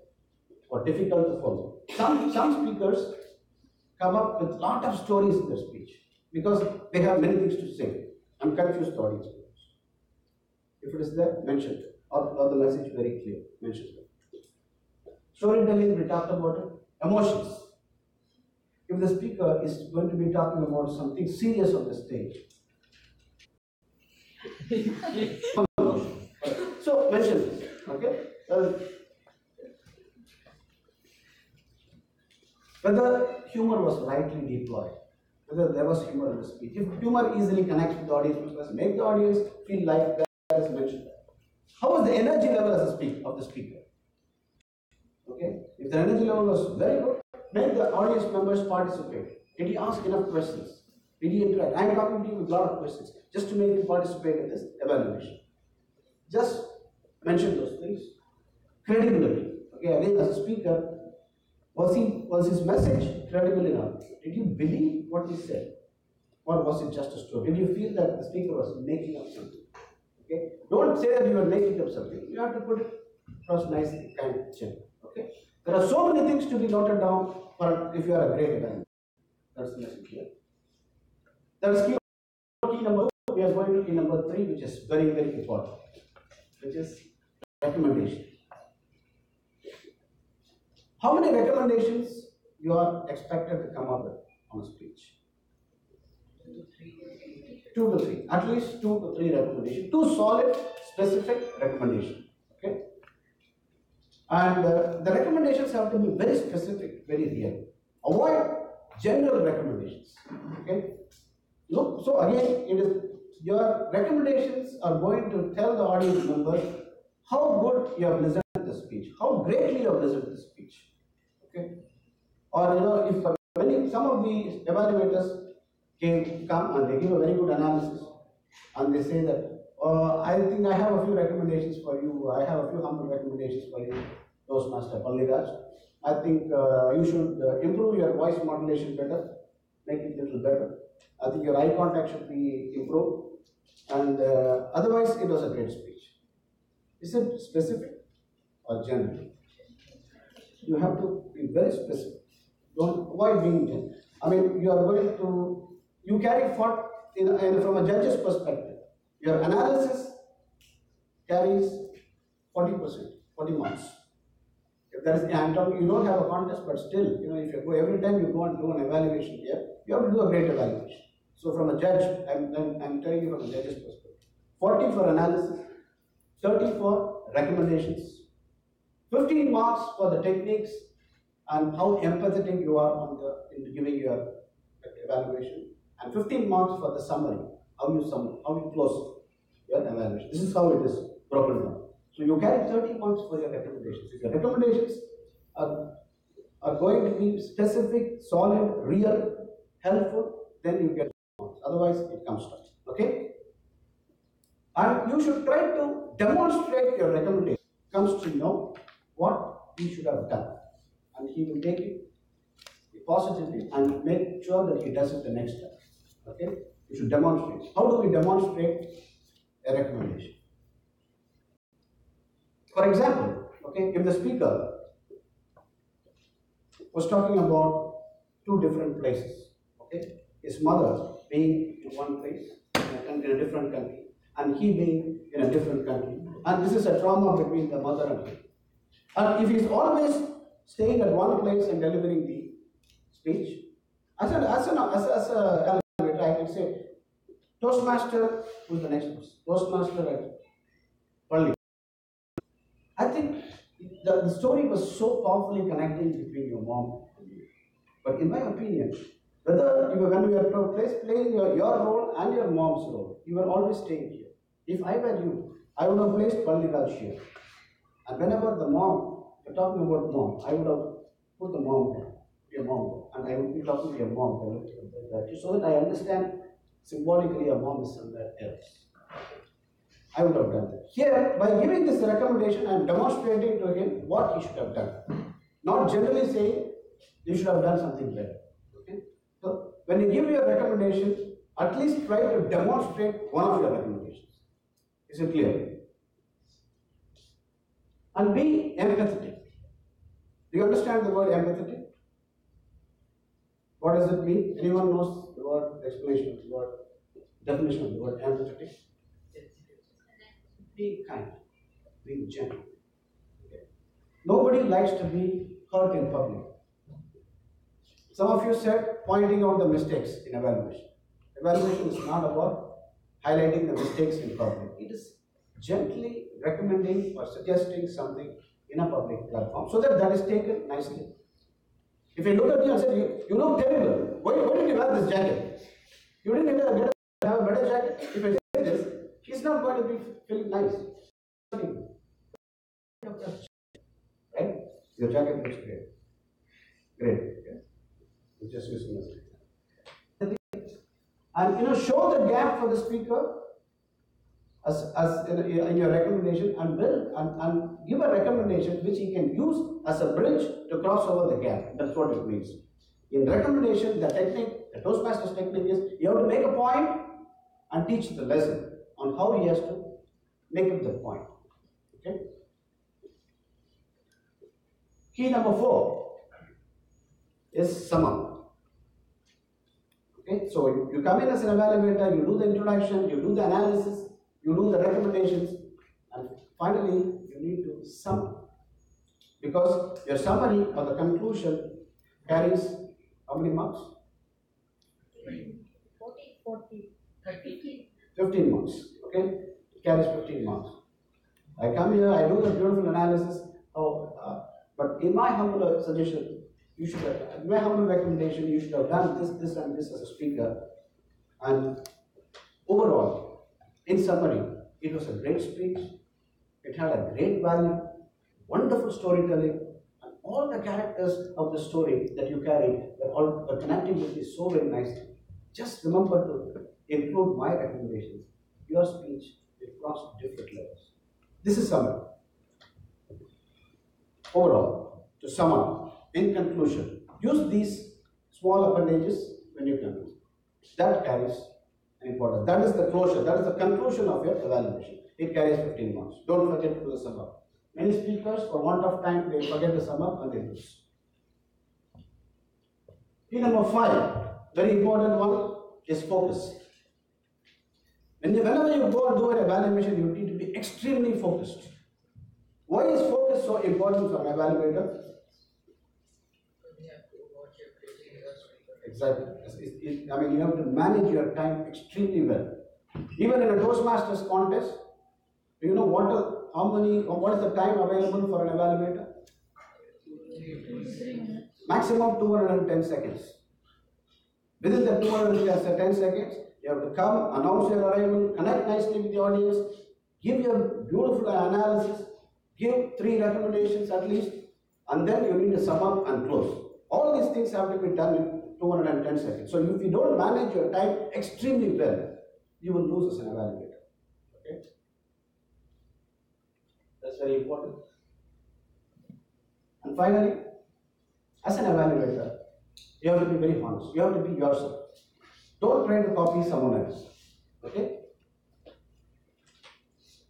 or difficult to follow? Some speakers come up with a lot of stories in their speech because they have many things to say and confuse the audience. If it is there, mention it. Or the message very clear, mention it. Storytelling, we talked about it. Emotions. If the speaker is going to be talking about something serious on the stage, so mention it. Okay? Whether humor was rightly deployed, whether there was humor in the speech. If humor easily connects with the audience members, make the audience feel like that is mentioned. How was the energy level of the speaker? Okay, if the energy level was very good, make the audience members participate. Did he ask enough questions? Did he interact? I am talking to you with a lot of questions just to make you participate in this evaluation. Just mention those things. Credibility. Okay, again, as a speaker, was his message credible enough? Did you believe what he said? Or was it just a story? Did you feel that the speaker was making up something? Okay? Don't say that you are making up something. You have to put it across nicely, kind of check. Okay? There are so many things to be noted down for if you are a great evaluator. That's the message here. That is key number 2. We are going to key number 3, which is very, very important, which is recommendation. How many recommendations you are expected to come up with on a speech? 2 to 3. At least 2 to 3 recommendations. 2 solid, specific recommendations. Okay? And the recommendations have to be very specific, very real. Avoid general recommendations. Okay? Look, so again, your recommendations are going to tell the audience members how good you have listened to the speech, how greatly you have listened to the speech. Okay? Or if some of the evaluators come and they give a very good analysis and they say that I think I have a few recommendations for you, I have a few humble recommendations for you, Toastmaster Palliraj. I think you should improve your voice modulation better, make it a little better. I think your eye contact should be improved, and otherwise it was a great speech. Is it specific or general? you have to be very specific. Don't avoid being, I mean, you are going to, you carry from a judge's perspective. Your analysis carries 40%, 40 marks. If there is, I'm talking, you don't have a contest, but still, if you go every time you go and do an evaluation here, you have to do a great evaluation. So from a judge, I'm telling you from a judge's perspective. 40 for analysis, 30 for recommendations, 15 marks for the techniques and how empathetic you are in giving your evaluation, and 15 marks for the summary, how you close your evaluation. This is how it is broken down. So you carry 30 marks for your recommendations. If your recommendations are going to be specific, solid, real, helpful, then you get marks. Otherwise, it comes down. Okay? And you should try to demonstrate your recommendation. Comes to know what he should have done, and he will take it positively and make sure that he does it the next time. Okay? You should demonstrate. How do we demonstrate a recommendation? For example, okay, if the speaker was talking about two different places, okay, his mother being in one place in a different country, and he being in a different country, and this is a trauma between the mother and him. And if he's always staying at one place and delivering the speech, as an elevator, I can say, Toastmaster, who's the next person? Toastmaster at Pali. I think the story was so powerfully connecting between your mom and you. But in my opinion, whether when you are playing your role and your mom's role, you were always staying here. If I were you, I would have placed Pali Raj here. And whenever the mom, you're talking about mom, I would have put the mom there, your mom there, and I would be talking to your mom so that I understand symbolically your mom is somewhere else. I would have done that. Here, by giving this recommendation, I am demonstrating to him what he should have done. Not generally saying you should have done something better. Okay? So, when you give your recommendation, at least try to demonstrate one of your recommendations. Is it clear? And be empathetic. Do you understand the word empathetic? What does it mean? Anyone knows the word, explanation of the word, definition of the word empathetic? Be kind, be gentle. Okay. Nobody likes to be hurt in public. Some of you said pointing out the mistakes in evaluation. Evaluation is not about highlighting the mistakes in public. It is gently recommending or suggesting something in a public platform so that is taken nicely. If you look at you and say, you look terrible, why did you wear this jacket? You didn't even have a better jacket. If I say this, he's not going to be feeling nice. Right? Your jacket looks great. Great. Okay? We're just using this example. And show the gap for the speaker as in your recommendation, and give a recommendation which he can use as a bridge to cross over the gap. That's what it means. In recommendation, the technique, the Toastmaster's technique is you have to make a point and teach the lesson on how he has to make up the point. Okay? Key number 4 is sum up. Okay? So you come in as an evaluator, you do the introduction, you do the analysis, you do the recommendations, and finally you need to sum up. Because your summary or the conclusion carries how many marks? 40, 30. 15 marks. Okay? It carries 15 marks. I come here, I do the beautiful analysis. But in my humble suggestion, in my humble recommendation, you should have done this, and this as a speaker. And overall, in summary, it was a great speech. It had a great value, wonderful storytelling, and all the characters of the story that you carry were connecting with you so very nicely. Just remember to include my recommendations. Your speech will cross different levels. This is summary. Overall, to sum up, in conclusion, use these small appendages when you conclude. That carries an importance. That is the closure, that is the conclusion of your evaluation. It carries 15 marks. Don't forget to do the sum up. Many speakers, for want of time, they forget to sum up and they lose. Key number 5, very important one, is focus. Whenever you go and do an evaluation, you need to be extremely focused. Why is focus so important for an evaluator? You have to watch everything else. Exactly. I mean, you have to manage your time extremely well. Even in a Toastmasters contest, do you know what is the time available for an evaluator? Maximum 210 seconds. Within the 210 seconds, you have to come, announce your arrival, connect nicely with the audience, give your beautiful analysis, give 3 recommendations at least, and then you need to sum up and close. All these things have to be done in 210 seconds. So if you don't manage your time extremely well, you will lose as an evaluator. Okay? That's very important. And finally, as an evaluator, you have to be very honest. You have to be yourself. Don't try to copy someone else. Okay?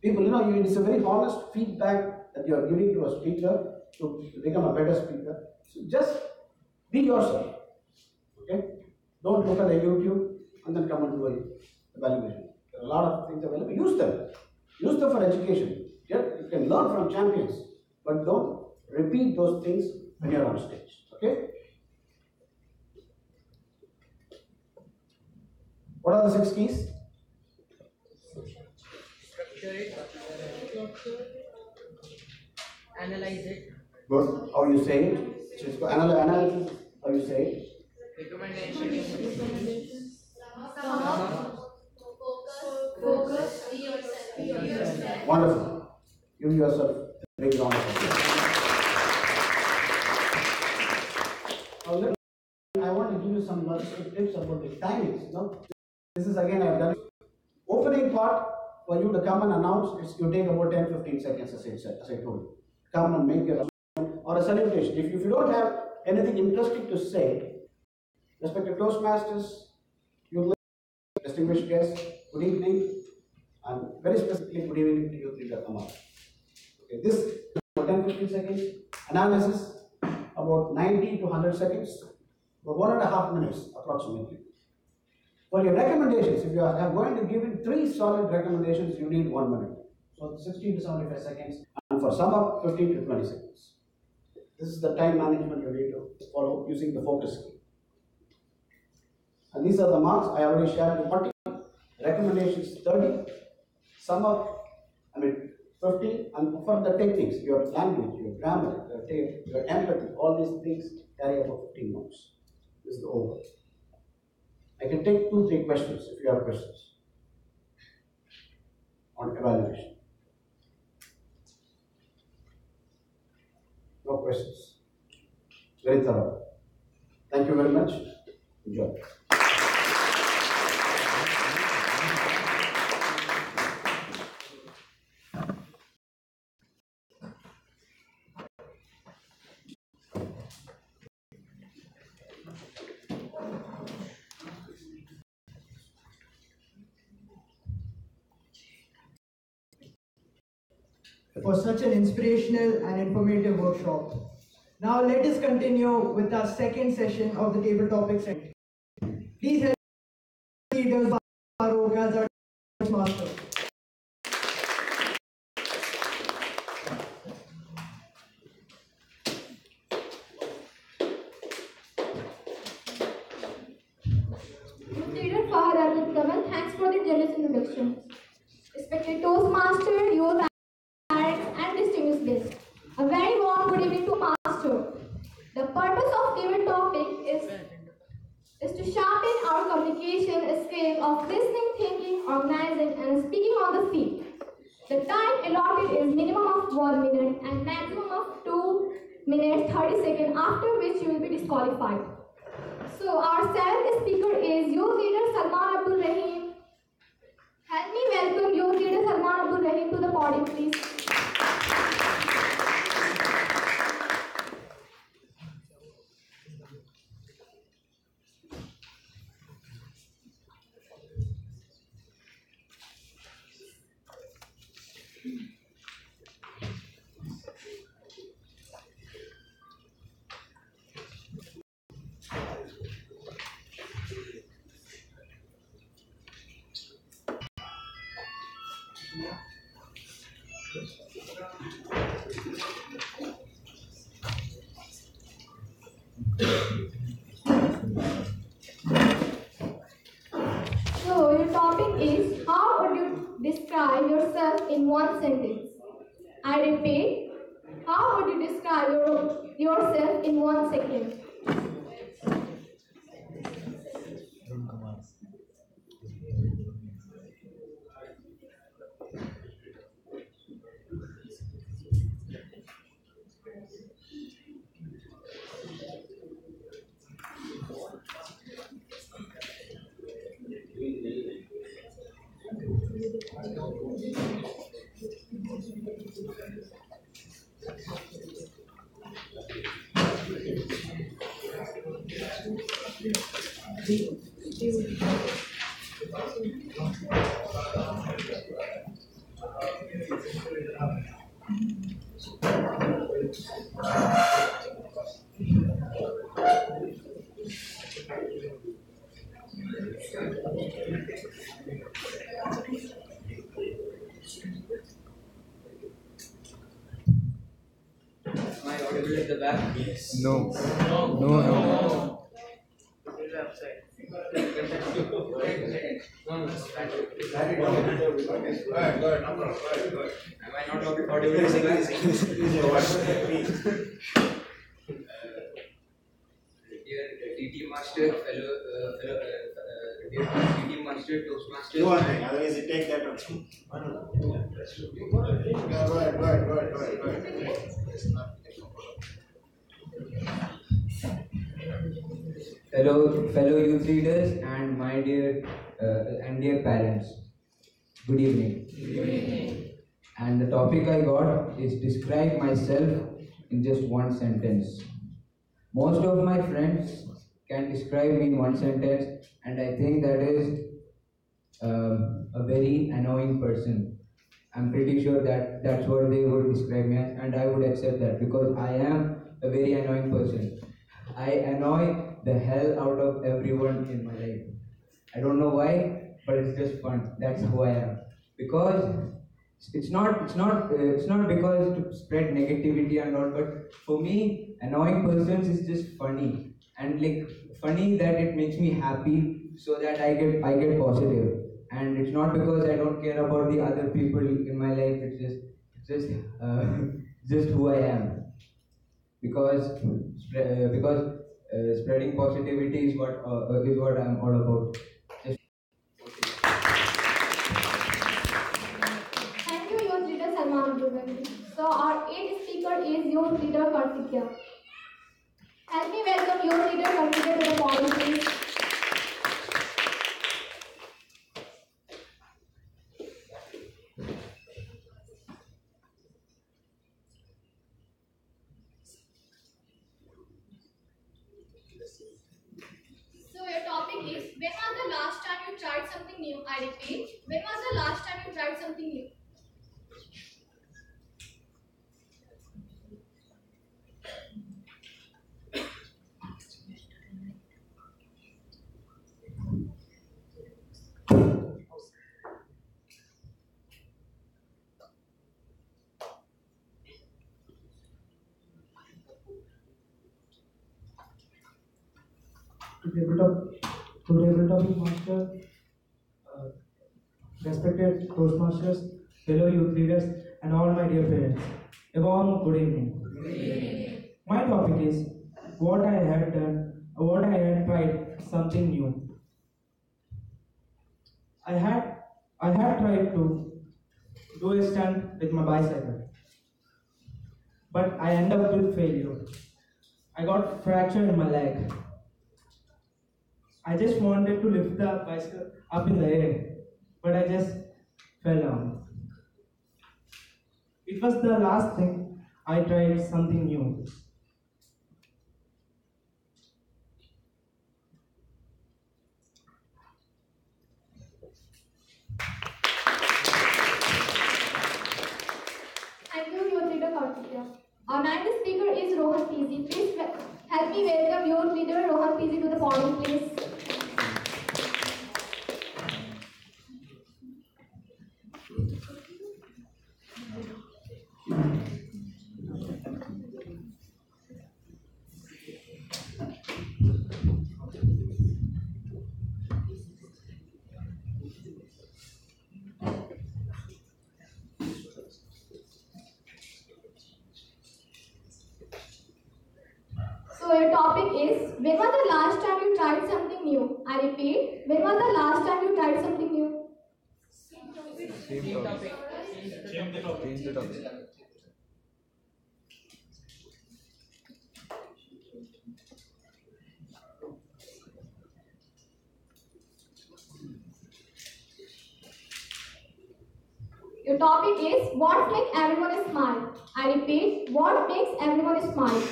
People, it's a very honest feedback that you are giving to a speaker to become a better speaker. So just be yourself. Okay? Don't look at a YouTube and then come and do an evaluation. There are a lot of things available. Use them. Use them for education. Yeah? You can learn from champions, but don't repeat those things when you're on stage. Okay? What are the 6 keys? Structure it, analyze it, Good. How you say it? So it's analysis. How you say it? recommendations, Focus, be yourself. Wonderful. Give yourself a big round of applause. I want to give you some tips about the timings. This is again I've done. Opening part for you to come and announce. You take about 10-15 seconds, as I told you. Come and make your announcement or a salutation. If you don't have anything interesting to say, respected Toastmasters, you distinguished guests, good evening, and very specifically good evening to you, Leader Kamal. Okay, this 10-15 seconds, analysis about 90 to 100 seconds, about 1.5 minutes approximately. For your recommendations, if you are going to give in 3 solid recommendations, you need 1 minute. So 60 to 75 seconds, and for sum up, 15 to 20 seconds. This is the time management you need to follow using the focus key. And these are the marks I already shared with 40, recommendations 30, sum up, 50, and for the techniques, your language, your grammar, your empathy, all these things carry about 15 marks. This is the overall. I can take 2-3 questions if you have questions on evaluation. No questions. Very thorough. Thank you very much. Enjoy. For such an inspirational and informative workshop. Now let us continue with our second session of the table topic section. Please help leaders Farooq as our master. Leader Fahad, thanks for the generous introduction. Respected Toastmaster, youth parents, and distinguished guests. A very warm good evening to Master. The purpose of table topic is to sharpen our communication skills of listening, thinking, organizing, and speaking on the feet. The time allotted is minimum of 1 minute and maximum of 2 minutes 30 seconds, after which you will be disqualified. So our 7th speaker is youth leader Salman Abdul Rahim. Help me welcome youth leader Salman Abdul Rahim to the podium, please. So your topic is how would you describe yourself in one sentence? I repeat, how would you describe yourself in 1 second? Am I audible at the back? Yes. No. No. No, no. It's upside. No, it's flat. Am I not audible at the back? Dear TT Master, dear TT Master, Toastmaster. Do one thing, otherwise you take that one. Fellow youth leaders and my dear dear parents. Good evening. And the topic I got is describe myself in just one sentence. Most of my friends can describe me in one sentence, and I think that is a very annoying person. I'm pretty sure that that's what they would describe me as, and I would accept that because I am a very annoying person. I annoy the hell out of everyone in my life. I don't know why, but it's just fun. That's who I am. Because it's not because to spread negativity and all, but for me, annoying persons is just funny and like funny that it makes me happy, so that I get positive. And it's not because I don't care about the other people in my life. It's just uh, just who I am. Because spreading positivity is what I'm all about. Just Thank you, youth leader Salman Abdul. So our eighth speaker is youth leader Karthikya. Help me welcome youth leader Karthikya to the podium, please. So your topic is, when was the last time you tried something new? I repeat, when was the last time you tried something new? To topic master, uh, respected Toastmasters, fellow youth leaders, and all my dear parents. A warm good evening. My topic is what I had done, what I had tried something new. I had tried to do a stunt with my bicycle, but I ended up with failure. I got fracture in my leg. I just wanted to lift the bicycle up in the air, but I just fell down. It was the last thing I tried something new. Thank you, youth leader Karthikya. Our ninth speaker is Rohan PZ. Please help me welcome youth leader Rohan PZ to the podium, please. when was the last time you tried something new? I repeat, when was the last time you tried something new? Same topic. Change the topic. Your topic is what makes everyone smile. I repeat, what makes everyone smile?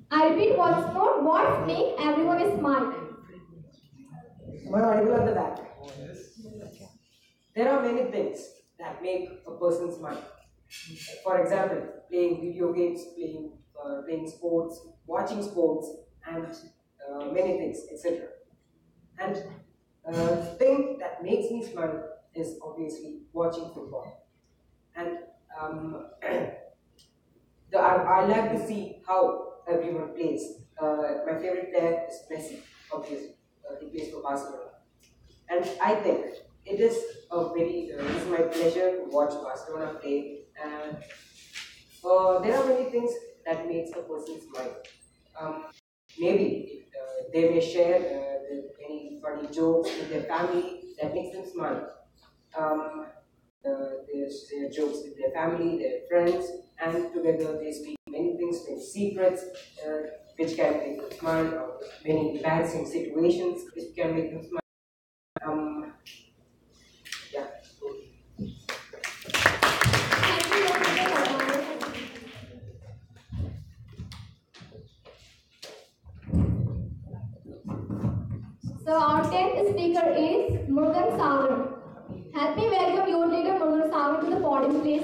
I repeat once more, what makes everyone smile? Am I audible at the back? There are many things that make a person smile. For example, playing video games, playing sports, watching sports, and many things, etc. And the thing that makes me smile is obviously watching football. And I like to see how everyone plays. My favorite player is Messi, obviously. He plays for Barcelona. And I think it is my pleasure to watch Barcelona play. And there are many things that makes a person smile. Maybe they may share any funny jokes with their family that makes them smile. They share jokes with their family, their friends, and together they speak many things, many secrets, which can make them smile, or many embarrassing situations which can make them smile. Yeah. Thank you, Dr. Kumar. So our 10th speaker is Murugan Sagar. Help me welcome your leader Murugan Sagar to the podium, please.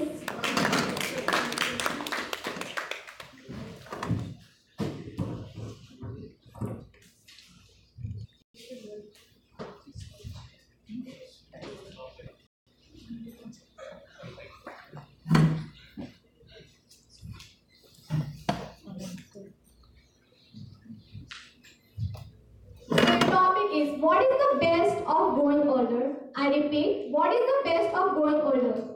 So your topic is what is the best of growing older? I repeat, what is the best of growing older?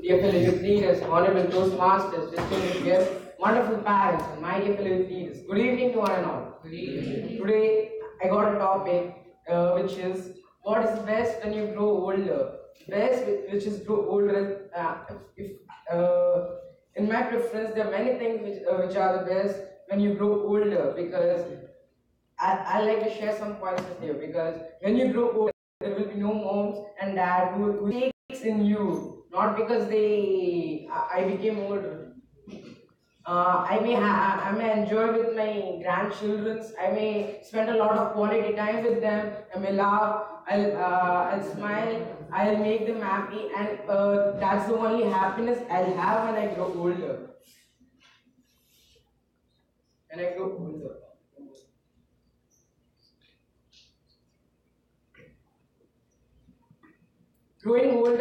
Dear fellow youth leaders, honorable Toastmasters, distinguished guests, wonderful parents, and my dear fellow youth leaders, good evening to one and all. Today, I got a topic which is what is best when you grow older. Best which is grow older. If in my preference, there are many things which are the best when you grow older, because I like to share some points with you, because when you grow older, there will be no moms and dad who takes in you, not because I became older. I may enjoy with my grandchildren. I may spend a lot of quality time with them. I may laugh. I'll smile. I'll make them happy, and that's the only happiness I'll have when I grow older. When I grow older. Growing old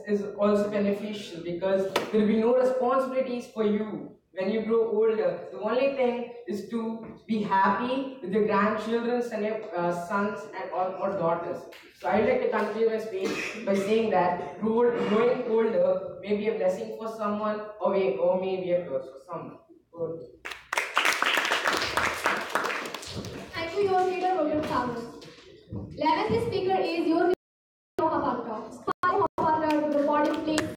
is also beneficial, because there will be no responsibilities for you when you grow older. The only thing is to be happy with your grandchildren and your sons and or daughters. So I would like to conclude my speech by saying that growing older may be a blessing for someone, or may be a curse for someone. Thank you, your leader Murugan Sagar. 11th speaker is your leader Mohapatra. Mohapatra to the podium, please.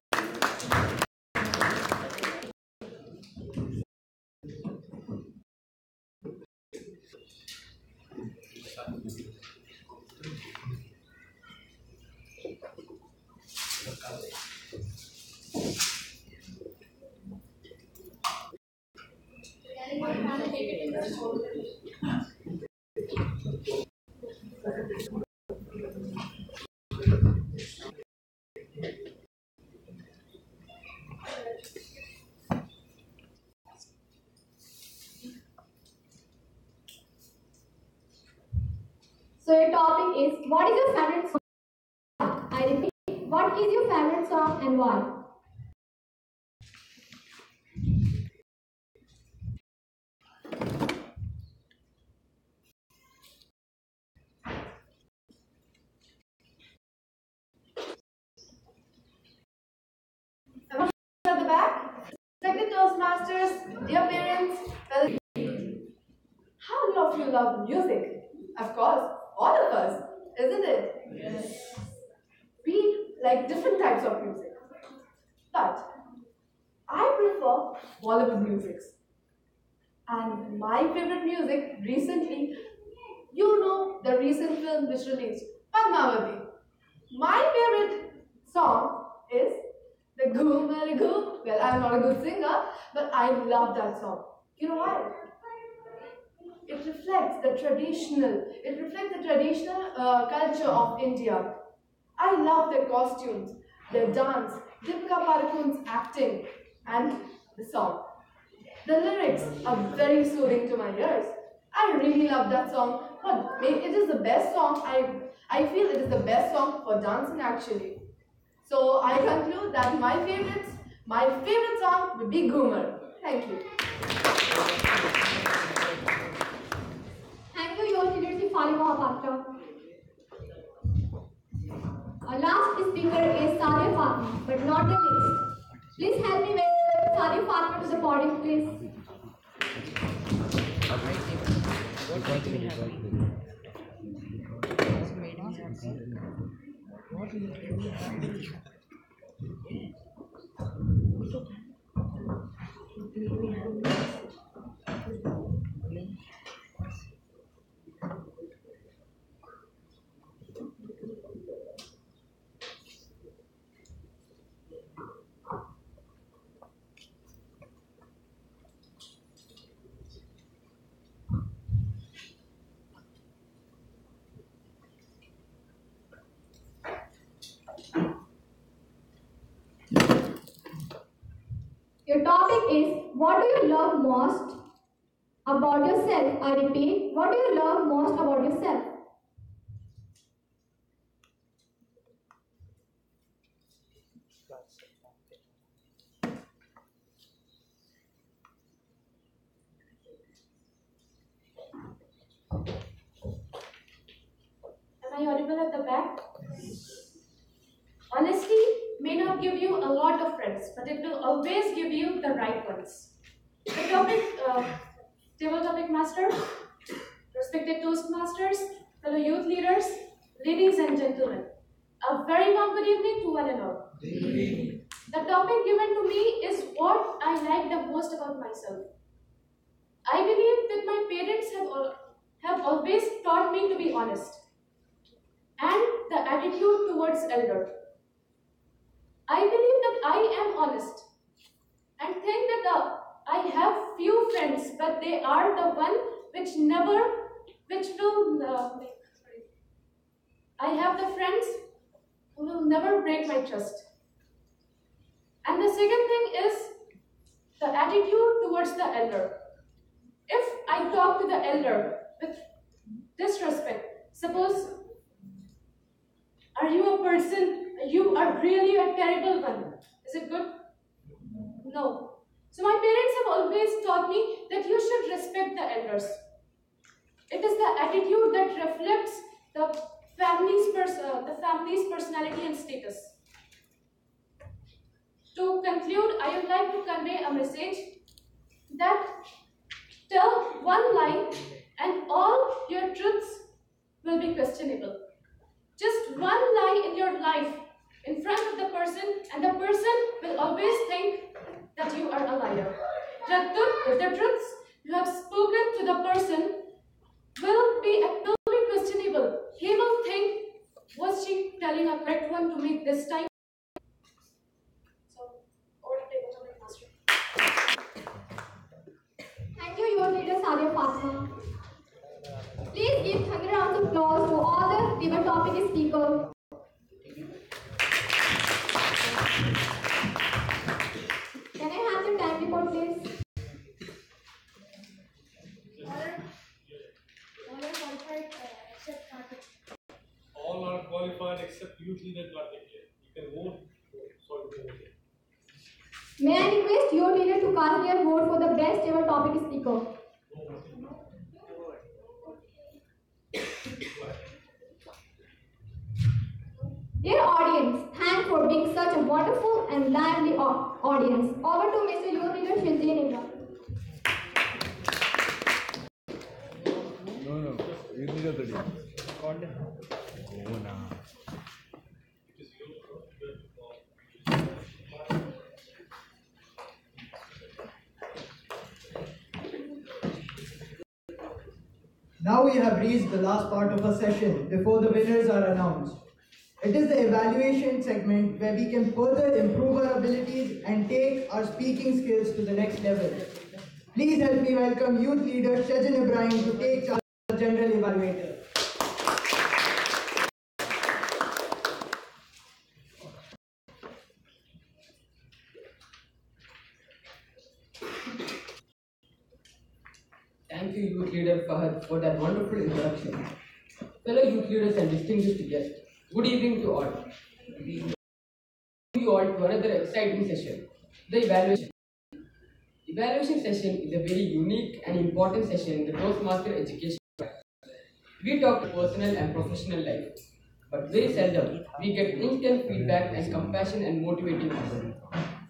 what is your favorite song and why? At the back, respected Toastmasters, dear parents, fellow. How many of you love music? Of course, all of us, isn't it? Yes. We like different types of music, but I prefer Bollywood music. And my favorite music recently, you know, the recent film which released, Padmavati. My favorite song is the Goomer Goo. Well, I'm not a good singer, but I love that song. You know why? It reflects the traditional culture of India. I love their costumes, their dance, Deepika Padukone's acting, and the song. The lyrics are very soothing to my ears. I really love that song. But it is the best song. I feel it is the best song for dancing actually. So I conclude that my favorite song would be Goomer. Thank you. Thank you, your leadership, Fali Mohapatra. Our last speaker is Sadia Fatma, but not the least. Please help me welcome Sadia Fatma to the podium, please. Your topic is, what do you love most about yourself? I repeat, what do you love most about yourself? Am I audible at the back? Honesty may not give you a lot of friends, but it will always give you the right ones. The topic, table topic master, respected Toastmasters, fellow youth leaders, ladies and gentlemen, a very warm good evening to one and all. The topic given to me is what I like the most about myself. I believe that my parents have always taught me to be honest and the attitude towards elder. I believe that I am honest and think that I have few friends, but they are the one I have the friends who will never break my trust. And the second thing is the attitude towards the elder. If I talk to the elder with disrespect, suppose, are you a person, you are really a terrible one. Is it good? No. So my parents have always taught me that you should respect the elders. It is the attitude that reflects the family's personality and status. To conclude, I would like to convey a message that tell one lie and all your truths will be questionable. Just one lie in your life in front of the person, and the person will always think that you are a liar. The truths you have spoken to the person will be questionable. He will think, was she telling a correct one to me this time? So, over to the master. Thank you, your leader, Sadia Fatma. Please give 100 rounds of applause to all the table topic speakers. Can I have your time report, please? All are qualified except youth leader not declared. You can May I request your leader to cast their vote for the best ever topic speaker? Dear audience, thanks for being such a wonderful and lively audience. Over to Mr. Youth Leader Shilji Nindra. No, you need to do. Now we have reached the last part of our session before the winners are announced. It is the evaluation segment where we can further improve our abilities and take our speaking skills to the next level. Please help me welcome youth leader Shajin Ibrahim to take charge as general evaluator. Thank you, Youth Leader Fahad, for that wonderful introduction. Fellow youth leaders and distinguished guests, good evening to all. Welcome you all to another exciting session, the evaluation. Evaluation session is a very unique and important session in the Toastmaster education. We talk personal and professional life, but very seldom we get instant feedback and compassion and motivating us.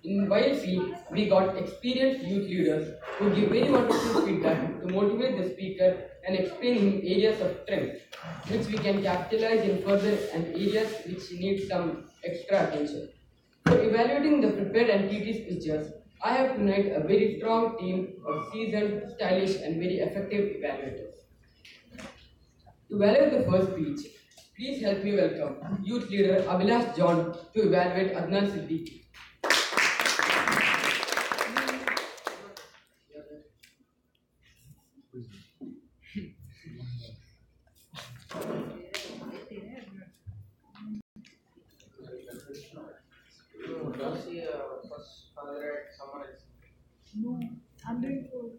In YLP, we got experienced youth leaders who give very wonderful feedback to motivate the speaker and explain in areas of strength, which we can capitalize in further and areas which need some extra attention. For evaluating the prepared and TT speeches, I have tonight a very strong team of seasoned, stylish and very effective evaluators. To evaluate the first speech, please help me welcome Youth Leader Abhilash John to evaluate Adnan Siddiqui. Don't see first father at someone else. No, I'm doing good.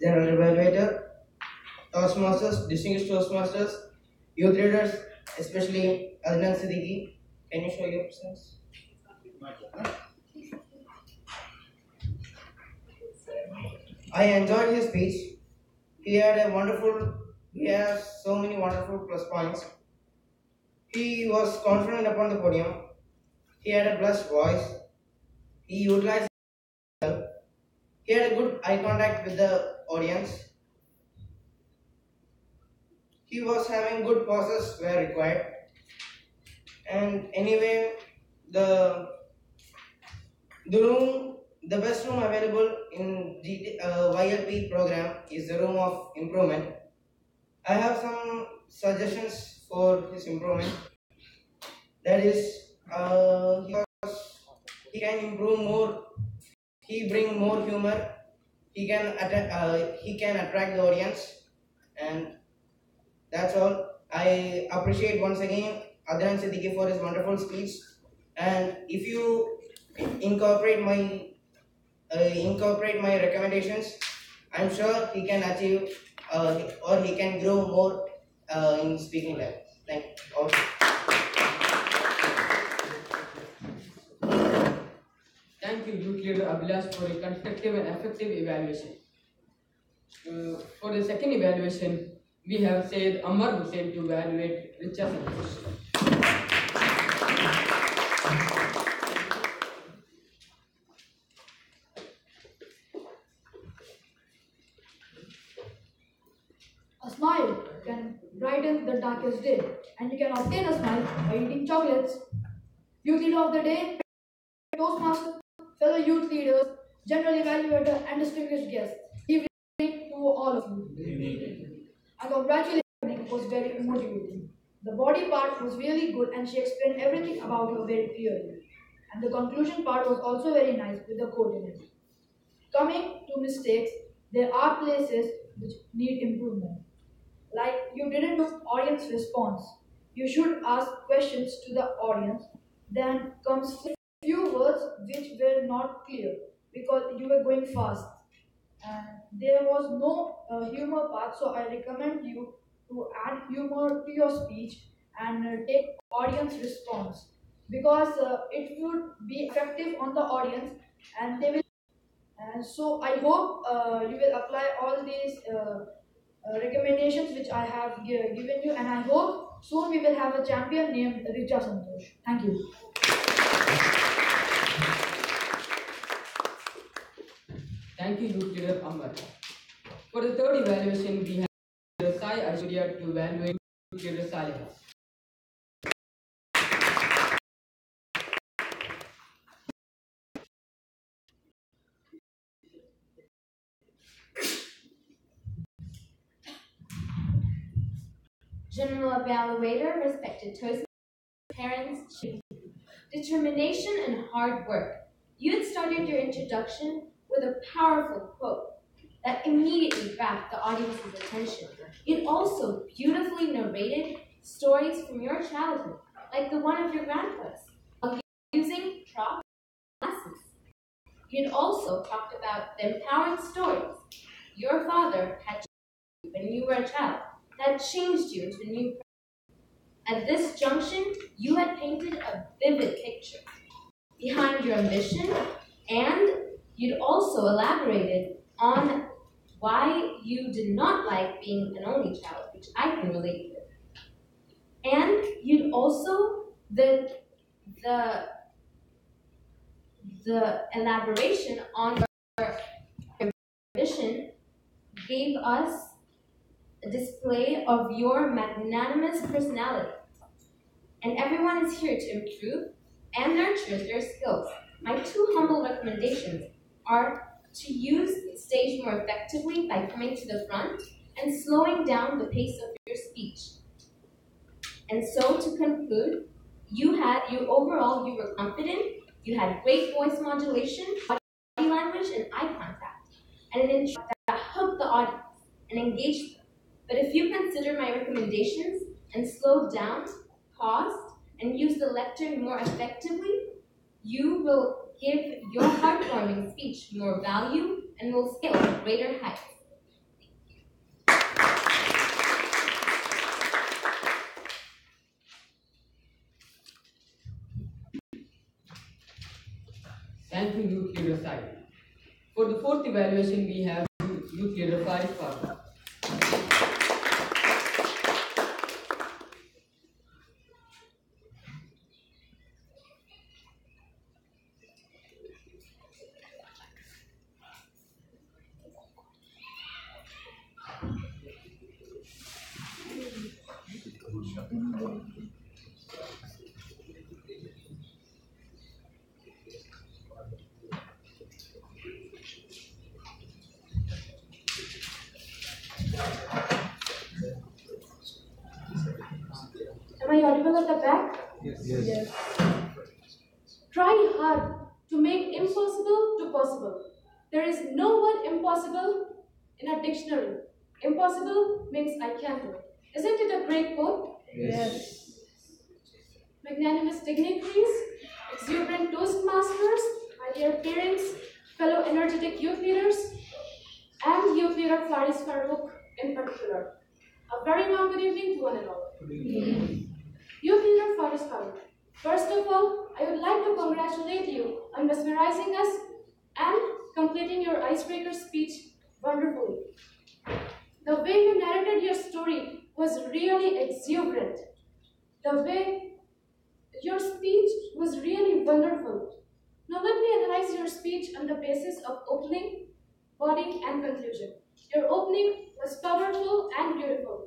General Evaluator, Toastmasters, distinguished Toastmasters, youth leaders, especially Adnan Siddiqui. Can you show your presence? I enjoyed his speech. He has so many wonderful plus points. He was confident upon the podium. He had a blessed voice. He utilized it well. He had a good eye contact with the audience. He was having good pauses where required. And anyway, the best room available in YLP program is the room of improvement. I have some suggestions for his improvement. That is, he can improve more. He bring more humor. He can attract the audience, and that's all. I appreciate once again Adnan Siddiqui for his wonderful speech. And if you incorporate my recommendations, I'm sure he can achieve or he can grow more in speaking life. Thank you. All. Thank you, Youth Leader Abhilash, for a constructive and effective evaluation. For the second evaluation, we have Syed Ammar Hussain to evaluate Richa Santosh. A smile can brighten the darkest day, and you can obtain a smile by eating chocolates. Youth leader of the day, Toastmaster, fellow youth leaders, general evaluator, and distinguished guests. Evening to all of you. And congratulations was very motivating. The body part was really good, and she explained everything about her very clearly. And the conclusion part was also very nice with the quote in it. Coming to mistakes, there are places which need improvement. Like you didn't do audience response. You should ask questions to the audience. Then comes few words which were not clear. because you were going fast. And there was no humor part, so I recommend you to add humor to your speech and take audience response because it would be effective on the audience and they will. And so I hope you will apply all these recommendations which I have given you, and I hope soon we will have a champion named Richa Santosh. Thank you. Thank you, Youth Leader Amar. For the third evaluation, we have Sai Aishwarya to evaluate Youth Leader Saleh. General Evaluator, respected Toastmasters, parents, determination and hard work. You had started your introduction with a powerful quote that immediately grabbed the audience's attention. It also beautifully narrated stories from your childhood, like the one of your grandpas, while using props and lessons. You'd also talked about the empowering stories your father had you when you were a child that changed you into a new person. At this junction, you had painted a vivid picture behind your ambition, and you'd also elaborated on why you did not like being an only child, which I can relate with. And you'd also the elaboration on your ambition gave us a display of your magnanimous personality. And everyone is here to improve and nurture their skills. My two humble recommendations are to use the stage more effectively by coming to the front and slowing down the pace of your speech. And so to conclude, you were confident, you had great voice modulation, body language, and eye contact, and an intro that hooked the audience and engaged them. But if you consider my recommendations and slowed down, paused, and used the lectern more effectively, you will give your heartwarming speech more value and will scale to greater heights. Thank you, Youth Leader Sai. For the fourth evaluation, we have Youth Leader Faris Farooq. Am I audible at the back? Yes. Try hard to make impossible to possible. There is no word impossible in a dictionary. Impossible means I can't do it. Isn't it a great quote? Yes. Magnanimous dignitaries, exuberant toastmasters, my dear parents, fellow energetic youth leaders, and youth leader Faris Farooq in particular. A very warm good evening to one and all. Youth leader Faris Farooq. First of all, I would like to congratulate you on mesmerizing us and completing your icebreaker speech wonderfully. The way you narrated your story was really exuberant. The way your speech was really wonderful. Now let me analyze your speech on the basis of opening, body, and conclusion. Your opening was powerful and beautiful.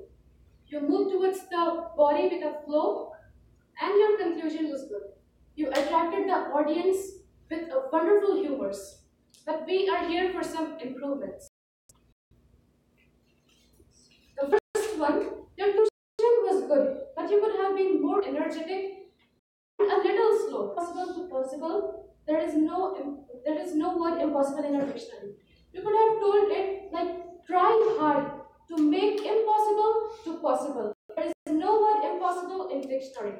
You moved towards the body with a flow, and your conclusion was good. You attracted the audience with a wonderful humors. But we are here for some improvements. The first one, your conclusion was good, but you could have been more energetic and a little slow. Possible to possible, there is no word impossible in our dictionary. You could have told it like try hard to make impossible to possible. There is no word impossible in dictionary.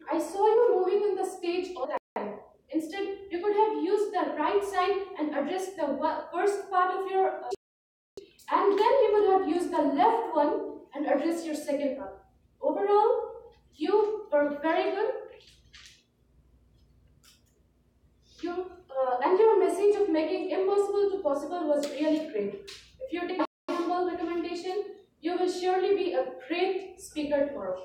I saw you moving on the stage all the time. Instead you could have used the right side and addressed the first part of your and then you could have used the left one and addressed your second part. Overall, you were very good. And your message of making impossible to possible was really great. If you take my humble recommendation, you will surely be a great speaker tomorrow.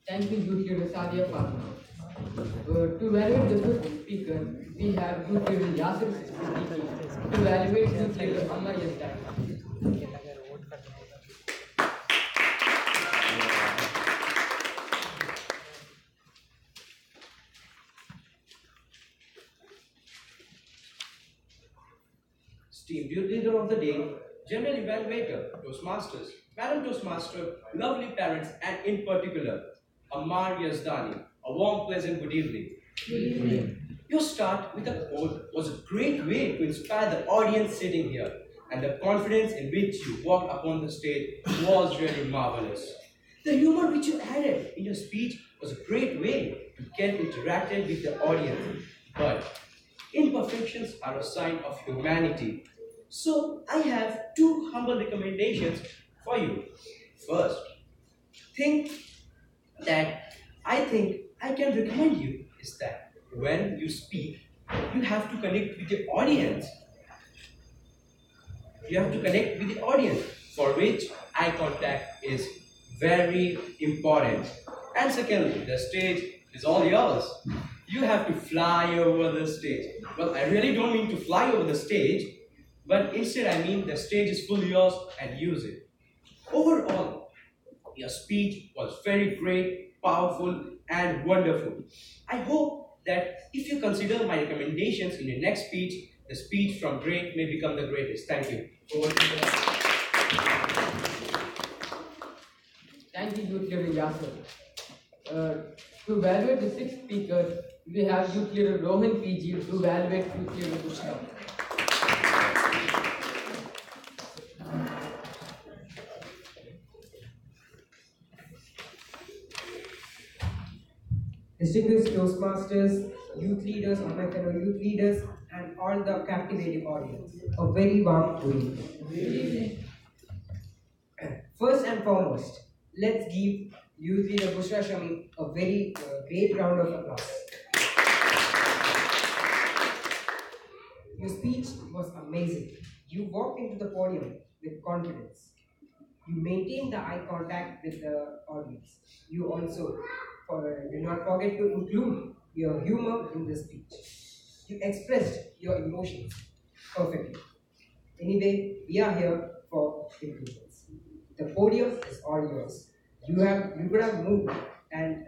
Thank you, Youth Leader Sadia Fatma. To evaluate the fifth speaker, we have Youth Leader Yasir Siddiqui. To evaluate Youth Leader Amma Yazdani. Esteemed Youth Leader of the Day, General Evaluator, Toastmasters, Madam Toastmaster, lovely parents, and in particular, Ammar Yazdani, a warm, pleasant good evening. Good evening. Your start with a quote was a great way to inspire the audience sitting here, and the confidence in which you walked upon the stage was really marvelous. The humor which you added in your speech was a great way to get interacted with the audience, but imperfections are a sign of humanity. So I have two humble recommendations for you. First, I think I can recommend you is that when you speak, you have to connect with the audience. You have to connect with the audience, for which eye contact is very important. And secondly, the stage is all yours. You have to fly over the stage. Well, I really don't mean to fly over the stage, but instead I mean the stage is fully yours and use it. Overall, your speech was very great, powerful, and wonderful. I hope that if you consider my recommendations in your next speech, the speech from great may become the greatest. Thank you. Over to you. Thank you, Youth Leader Yasir. To evaluate the sixth speaker, we have Youth Leader Rohan PG to evaluate Youth Leader Kushka. Distinguished Toastmasters, youth leaders, or my fellow youth leaders, and all the captivating audience, a very warm good evening. First and foremost, let's give Youth Leader Bushra Shami a very great round of applause. Your speech was amazing. You walked into the podium with confidence. You maintained the eye contact with the audience. You also did not forget to include your humor in the speech. You expressed your emotions perfectly. Anyway, we are here for improvements. The podium is all yours. You could have moved and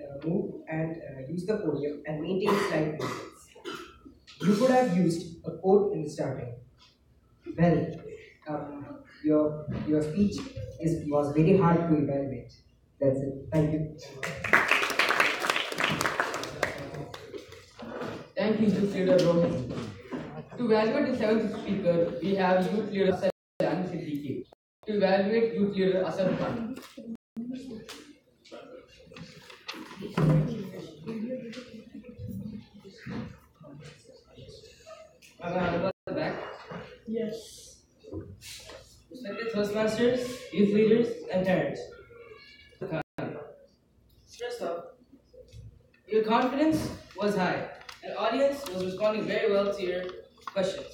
use the podium and maintain slight movements. You could have used a quote in the starting. Well, your speech was very hard to evaluate. That's it. Thank you. Thank you, Youth Leader Rohan. To evaluate the seventh speaker, we have Youth Leader Sajan Siddiqui. To evaluate Youth Leader Asad Khan. About the back. Yes. Respected Toastmasters, youth leaders, and parents. First off, your confidence was high. The audience was responding very well to your questions.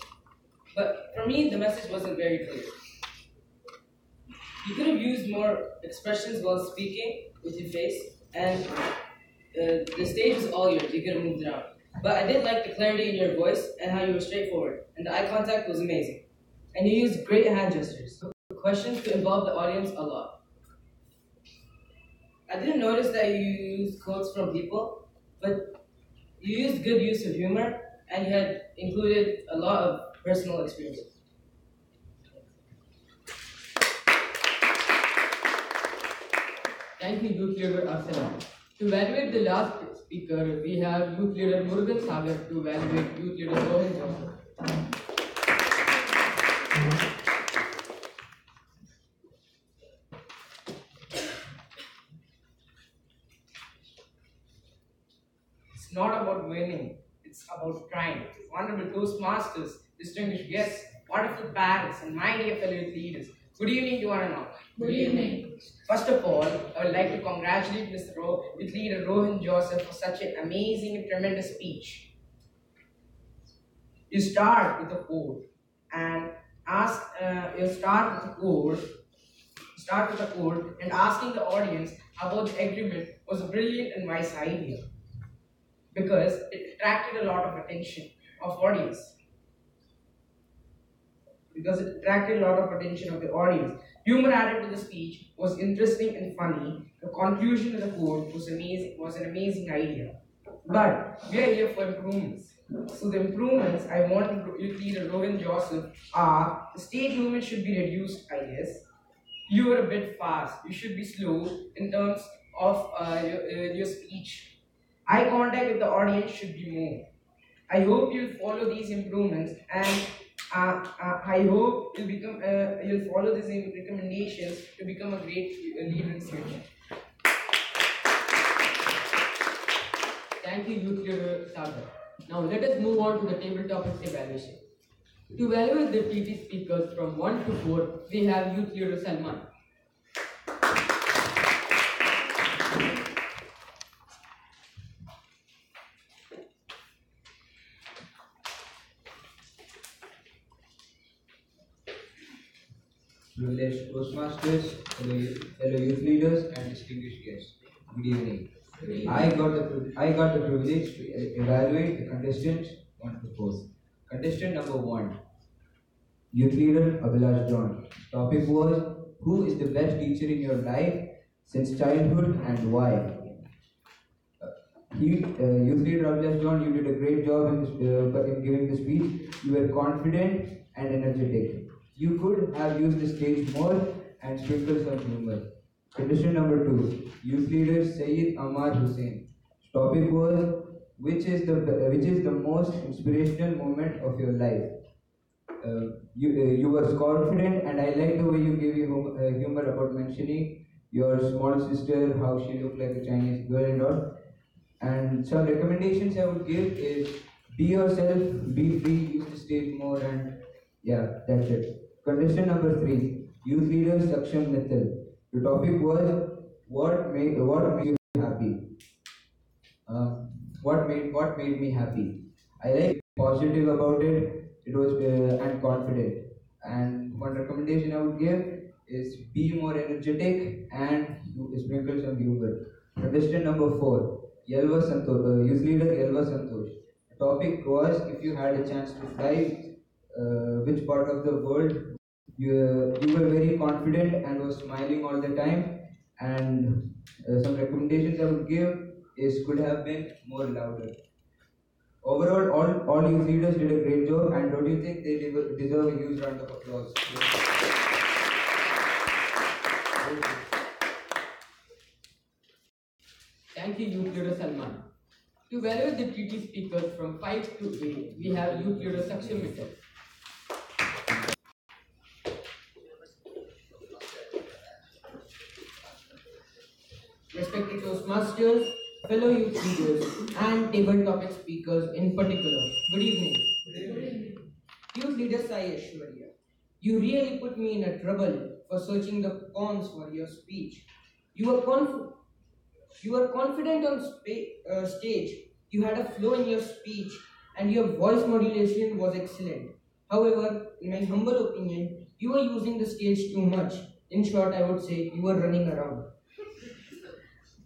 But for me, the message wasn't very clear. You could have used more expressions while speaking with your face, and the stage was all yours. You could have moved around. But I did like the clarity in your voice and how you were straightforward, and the eye contact was amazing. And you used great hand gestures. Questions to involve the audience a lot. I didn't notice that you used quotes from people, but you used good use of humor, and you had included a lot of personal experiences. Thank you, Youth Leader Arsenal. To evaluate the last speaker, we have Youth Leader Murugan Sagar to evaluate Youth Leader Rohan Joseph. about winning, it's about trying. Honorable Toastmasters, distinguished guests, wonderful parents, and my dear fellow leaders, good evening to one and all. Good evening. First of all, I would like to congratulate Mr. Youth Leader Rohan Joseph for such an amazing and tremendous speech. You start with a quote and start with a quote and asking the audience about the agreement was a brilliant and wise idea because it attracted a lot of attention of audience. Humor added to the speech was interesting and funny. The conclusion of the quote was an amazing idea. But we are here for improvements. So the improvements I want Youth Leader Rohan Joseph are the stage movement should be reduced, I guess. You are a bit fast. You should be slow in terms of your speech. Eye contact with the audience should be more. I hope you'll follow these improvements and I hope you'll follow these recommendations to become a great leader in the future. Thank you, Youth Leader Sagar. Now let us move on to the table topics evaluation. To evaluate the TT speakers from 1 to 4, we have Youth Leader Salman. Privileged Toastmasters, fellow youth leaders, and distinguished guests. Good evening. I got the privilege to evaluate the contestants 1 to 4. Contestant number 1, Youth Leader Abhilash John. Topic was, who is the best teacher in your life since childhood and why? Youth Leader Abhilash John, you did a great job in giving the speech. You were confident and energetic. You could have used the stage more and sprinkled some humor. Contestant number 2, Youth Leader Sayyid Ammar Hussain. Topic was, which is the most inspirational moment of your life? You were confident, and I like the way you gave humor about mentioning your small sister, how she looked like a Chinese girl and all. And some recommendations I would give is, be yourself, be free, use the stage more, and yeah, that's it. Contestant number 3, Youth Leader Saksham Mittal. The topic was, what made you happy? What made me happy? I like positive about it. It was and confident. And one recommendation I would give is be more energetic and sprinkle some humor. Contestant number 4, Youth Leader Yelva Santosh. The topic was, if you had a chance to fly, which part of the world? You were very confident and was smiling all the time. And some recommendations I would give is, could have been more louder. Overall, all youth leaders did a great job, and don't you think they deserve a huge round of applause? Thank you, Youth Leader Salman. To evaluate the TT speakers from 5 to 8, we have Youth Leader Saksham Mittal. Respected Toastmasters, fellow youth leaders, and table topic speakers in particular, good evening. Good evening. Youth Leader Sai Aishwarya, you really put me in a trouble for searching the cons for your speech. You were confident on stage, you had a flow in your speech, and your voice modulation was excellent. However, in my humble opinion, you were using the stage too much. In short, I would say you were running around.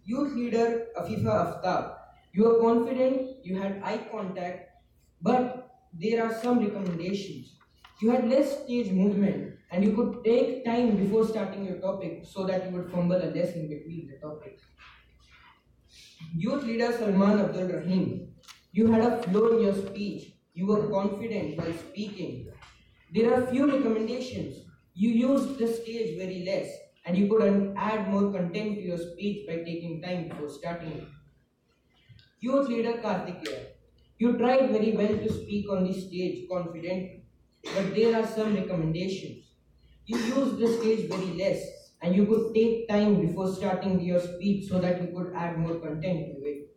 Youth Leader Afifa Aftab, you were confident, you had eye contact, but there are some recommendations. You had less stage movement, and you could take time before starting your topic so that you would fumble a less in between the topics. Youth Leader Salman Abdul Rahim, you had a flow in your speech, you were confident while speaking. There are few recommendations. You used the stage very less, and you could add more content to your speech by taking time before starting it. Youth Leader Kartikeya, you tried very well to speak on the stage confidently, but there are some recommendations. You used the stage very less, and you could take time before starting your speech so that you could add more content to it.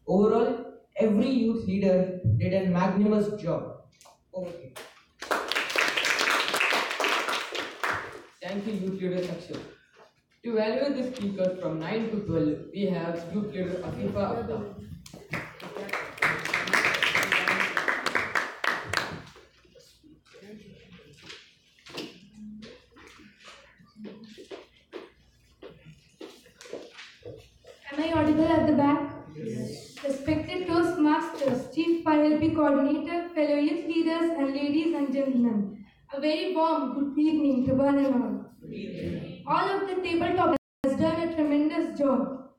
Overall, Every youth leader did a magnanimous job. Over to you. Thank you, youth leader Akshay. To evaluate the speakers from 9 to 12, we have youth leader Afifa Akhtar. Am I audible at the back? Yes. Respected Toastmasters, Chief YLP Coordinator, fellow youth leaders, and ladies and gentlemen, a very warm good evening to one and all. All of the tabletop has done a tremendous job.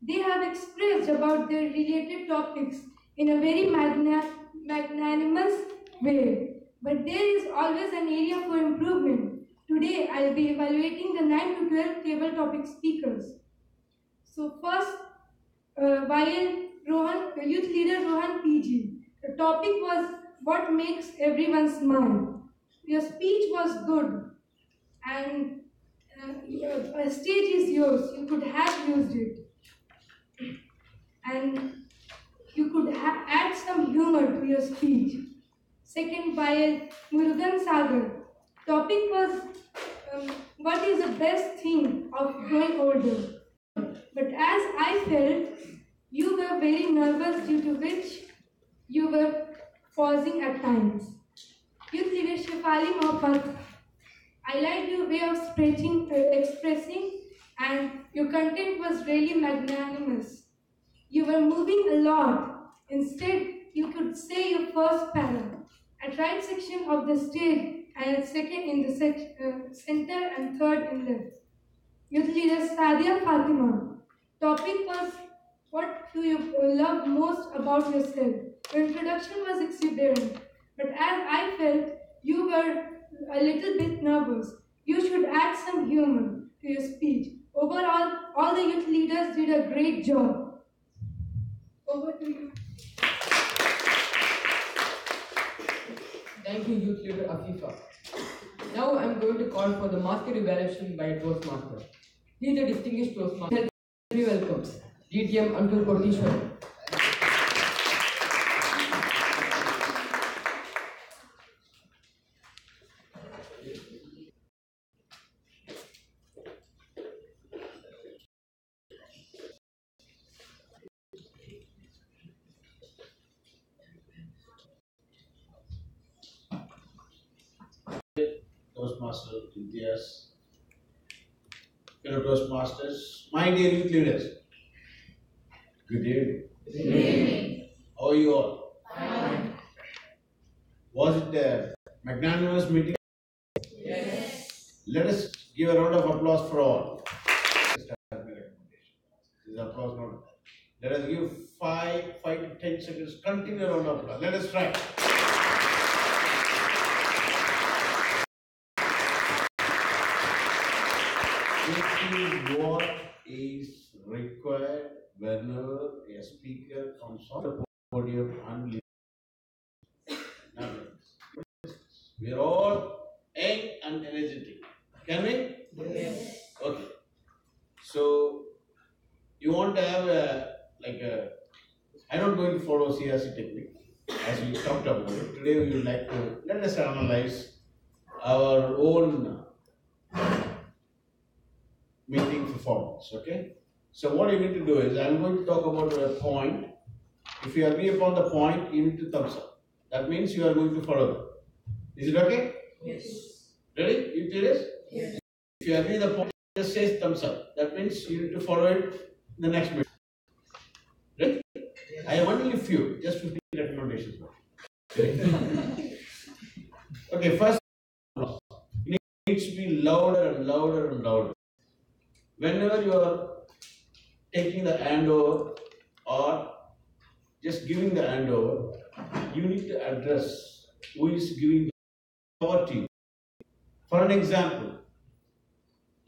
They have expressed about their related topics in a very magnanimous way. But there is always an area for improvement. Today, I'll be evaluating the 9 to 12 table topic speakers. So first, youth leader Rohan PG. The topic was what makes everyone smile. Your speech was good, and a stage is yours. You could have used it, and you could add some humor to your speech. Second, by Murugan Sagar. Topic was what is the best thing of growing older. But as I felt, you were very nervous, due to which you were pausing at times. Youth leader Shefali Mohabbat, I liked your way of expressing, and your content was really magnanimous. You were moving a lot. Instead, you could say your first para at right section of the stage and second in the center and third in left. Youth leader Sadia Fatima. Topic was what do you love most about yourself. Your introduction was exuberant, but as I felt, you were a little bit nervous. You should add some humor to your speech. Overall, all the youth leaders did a great job. Over to you. Thank you, youth leader Afifa. Now I'm going to call for the master evaluation by a Toastmaster. He is a distinguished Toastmaster. Very welcome, DTM Ankul Kotishwar. Toastmaster Imtiaz, fellow Toastmasters, my dear youth leaders. Good evening. Good evening. How are you all? Fine. Was it a magnanimous meeting? Yes. Let us give a round of applause for all. This is applause not. Let us give 5 to 10 seconds continuous round of applause. Let us try. This is what is required whenever a speaker comes on the podium and leads. We are all young and energetic. Can we? Yes. Okay. So you want to have I'm not going to follow CRC technique as we talked about it. Today we would like to let us analyze our own meeting performance. Okay. So what you need to do is I'm going to talk about a point. If you agree upon the point, you need to thumbs up. That means you are going to follow them. Is it okay? Yes. Ready? You did it? Yes. If you agree the point, just say thumbs up. That means you need to follow it in the next minute. Ready? Yes. I have only few, just 15 recommendations. Okay, first, it needs to be louder and louder and louder. Whenever you are taking the handover or just giving the handover, you need to address who is giving the power to you. For an example,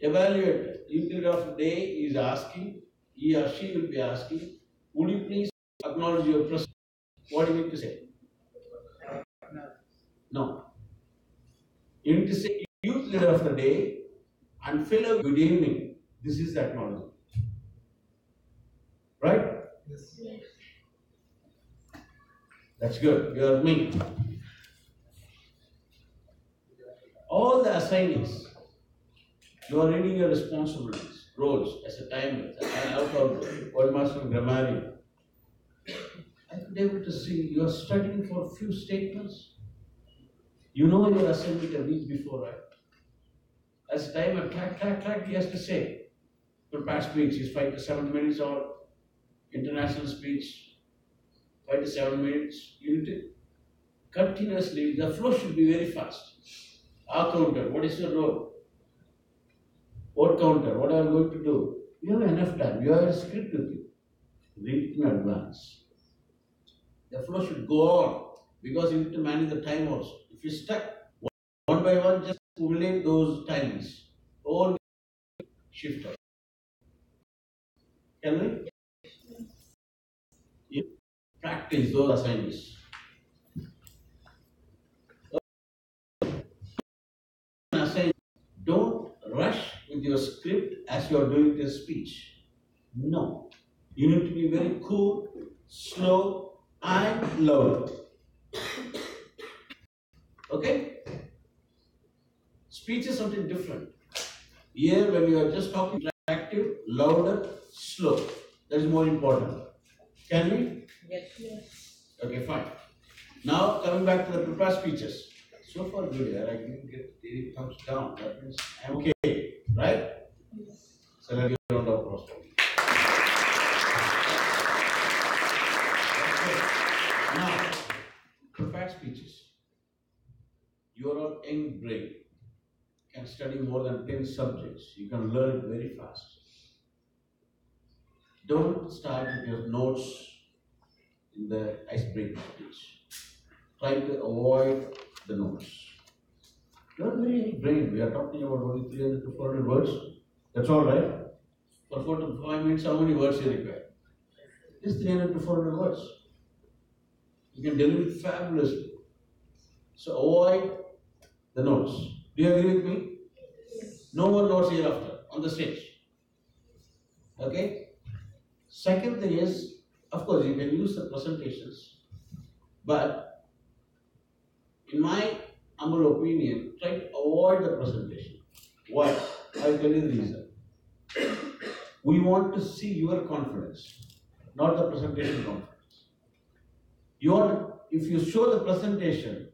evaluator, youth leader of the day is asking, he or she will be asking, would you please acknowledge your presence? What do you need to say? No. You need to say, youth leader of the day and fellow good evening. This is the acknowledgement. Right? Yes. That's good. You are me. All the assignees, you are reading your responsibilities, roles as a timer, an out-out word master and grammarian. I could be able to see you are studying for a few statements. You know your assignment a week before, right? As a timer, clack, he has to say. Prepared speech is 5 to 7 minutes, or international speech, 5 to 7 minutes. You need to continuously, the flow should be very fast. Our counter, what is your role? What counter, what are you going to do? You have enough time, you have a script with you. Read in advance. The flow should go on because you need to manage the time also. If you stuck one by one, just accumulate those times. All shift up. Can we? You practice those assignments. Don't rush with your script as you are doing the speech. No. You need to be very cool, slow, and loud. Okay? Speech is something different. Here, when you are just talking active, louder, slow. That is more important. Can we? Yes. Okay, fine. Now, coming back to the prepared speeches. So far, good. Here, I didn't get any thumbs down. That means I'm okay, right? Yes. So let's give a round of applause. Now, prepared speeches. You are a young brain. You can study more than 10 subjects. You can learn it very fast. Don't start with your notes in the icebreaker speech. Try to avoid the notes. You are very young brain. We are talking about only 300 to 400 words. That's all right. For 4 to 5 minutes, how many words you require? Just 300 to 400 words. You can deliver it fabulously. So avoid the notes. Do you agree with me? No more notes hereafter on the stage. Okay? Second thing is, of course, you can use the presentations, but in my humble opinion, try to avoid the presentation. Why? I'll tell you the reason. We want to see your confidence, not the presentation confidence. If you show the presentation,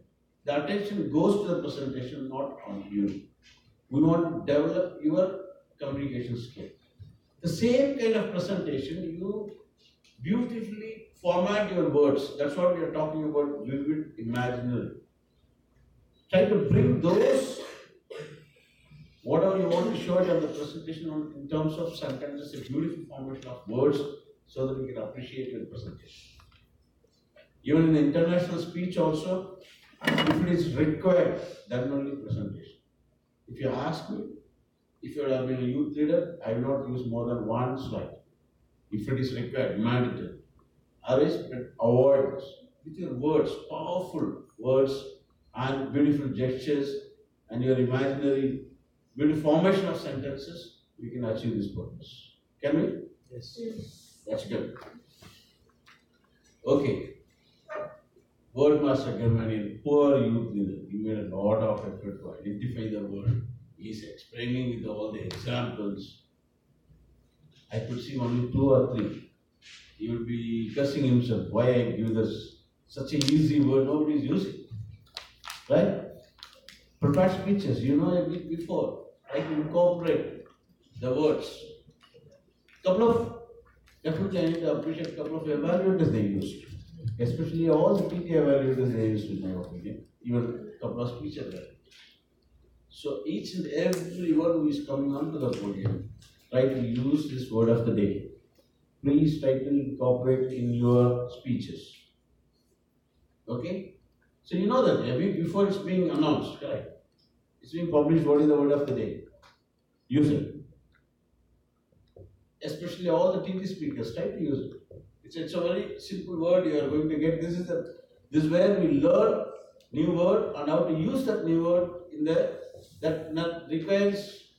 the attention goes to the presentation, not on you. We want to develop your communication skill. The same kind of presentation, you beautifully format your words. That's what we are talking about, vivid, imaginary. Try to bring those, whatever you want to show it on the presentation in terms of sentences, a beautiful formation of words, so that we can appreciate your presentation. Even in the international speech also, if it is required, then only presentation. If you ask me, if you have been a youth leader, I will not use more than one slide. If it is required, mandatory. Otherwise, avoid this. With your words, powerful words and beautiful gestures and your imaginary beautiful formation of sentences, we can achieve this purpose. Can we? Yes. That's good. Okay. Word master Germanian, poor youth leader. He made a lot of effort to identify the word. He's explaining with all the examples. I could see only 2 or 3. He would be cursing himself. Why I give this such an easy word, nobody is using. Right? Prepared speeches, you know a bit before. I can incorporate the words. Definitely I need to appreciate a couple of evaluators they used. Especially all the PT evaluators they used, in my opinion. Even a couple of speech evaluators. So each and every word who is coming onto the podium, try to use this word of the day. Please try to incorporate in your speeches. Okay? So you know that a week before it's being announced, correct? It's being published, what is the word of the day? Use it. Especially all the TV speakers, try to use it. It's a very simple word you are going to get. This is where we learn new word and how to use that new word in the that requires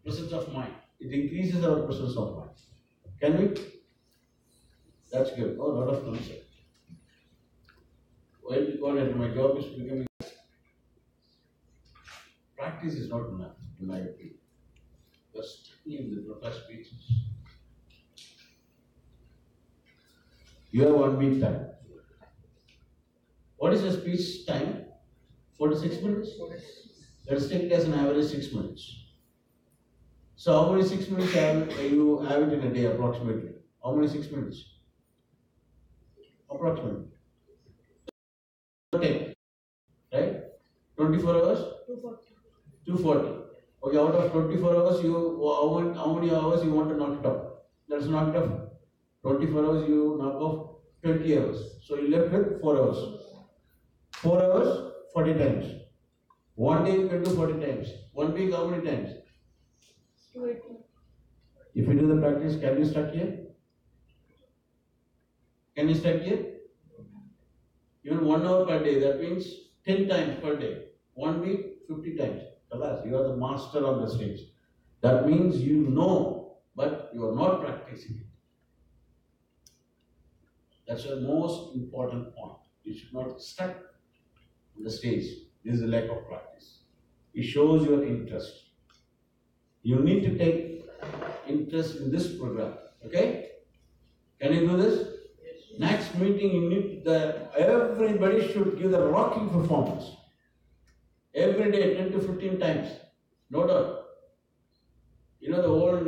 presence of mind. It increases our presence of mind. Can we? That's good. Oh, a lot of concept. YLP coordinator, my job is becoming. Practice is not enough, in my opinion. Just in the professed speeches. You have 1 week time. What is your speech time? 46 minutes? Let's take it as an average 6 minutes. So how many 6 minutes you have it in a day approximately? How many 6 minutes? Approximately. Okay. Right? 24 hours? 240. Okay, out of 24 hours, how many hours you want to knock it off? Let's knock it off. 24 hours, you knock off 20 hours. So you left with 4 hours. 4 hours, 40 times. 1 day you can do 40 times. 1 week, how many times? If you do the practice, can you start here? Can you start here? Even 1 hour per day, that means 10 times per day. 1 week, 50 times. Alas, you are the master on the stage. That means you know, but you are not practicing it. That's the most important point. You should not stuck on the stage. This is a lack of practice. It shows your interest. You need to take interest in this program. Okay? Can you do this? Next meeting, you need everybody should give the rocking performance. Every day, 10 to 15 times. No doubt. You know the old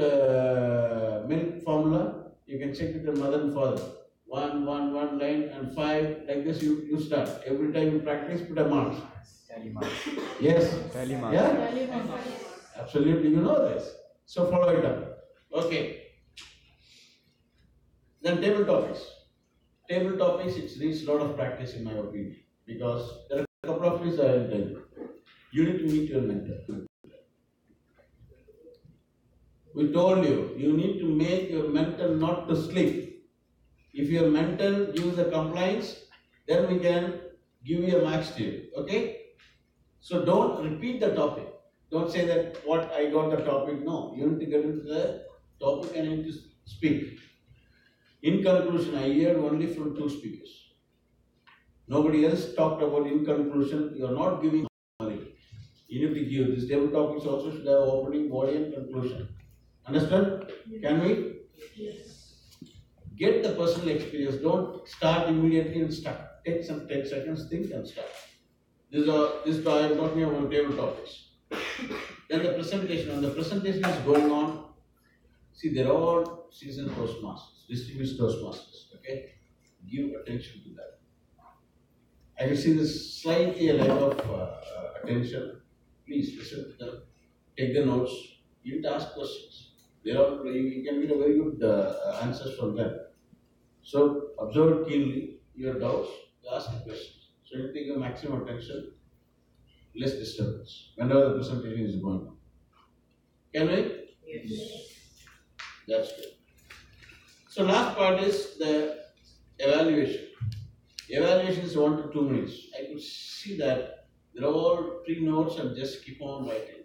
milk formula? You can check with your mother and father. 1 line and 5, like this you start. Every time you practice, put a mark. Tally marks. Yes? Tally marks. Yeah? Absolutely, you know this. So follow it up. Okay. Then table topics. Table topics, it needs a lot of practice in my opinion. Because there are a couple of things I will tell you. You need to meet your mentor. We told you, you need to make your mentor not to sleep. If your mentor gives the compliance, then we can give you a max to you. Okay? So don't repeat the topic. Don't say that what I got the topic. No, you need to get into the topic and you need to speak. In conclusion, I heard only from 2 speakers. Nobody else talked about in conclusion. You are not giving money. You need to give. This table topics also should have opening, body, and conclusion. Understand? Yes. Can we? Yes. Get the personal experience. Don't start immediately and start. Take some 10 seconds, think and start. This I am talking about table topics. Then the presentation. When the presentation is going on, see, they're all seasoned Toastmasters, distinguished Toastmasters. Okay? Give attention to that. I can see this slightly a lack of attention. Please listen to them. Take the notes. You need to ask questions. You can get a very good answers from them. So observe keenly your doubts. Ask questions. So you take your maximum attention, less disturbance whenever the presentation is going on. Can we? Yes. That's good. So last part is the evaluation. Evaluation is 1 to 2 minutes. I could see that they're all pre-notes and just keep on writing.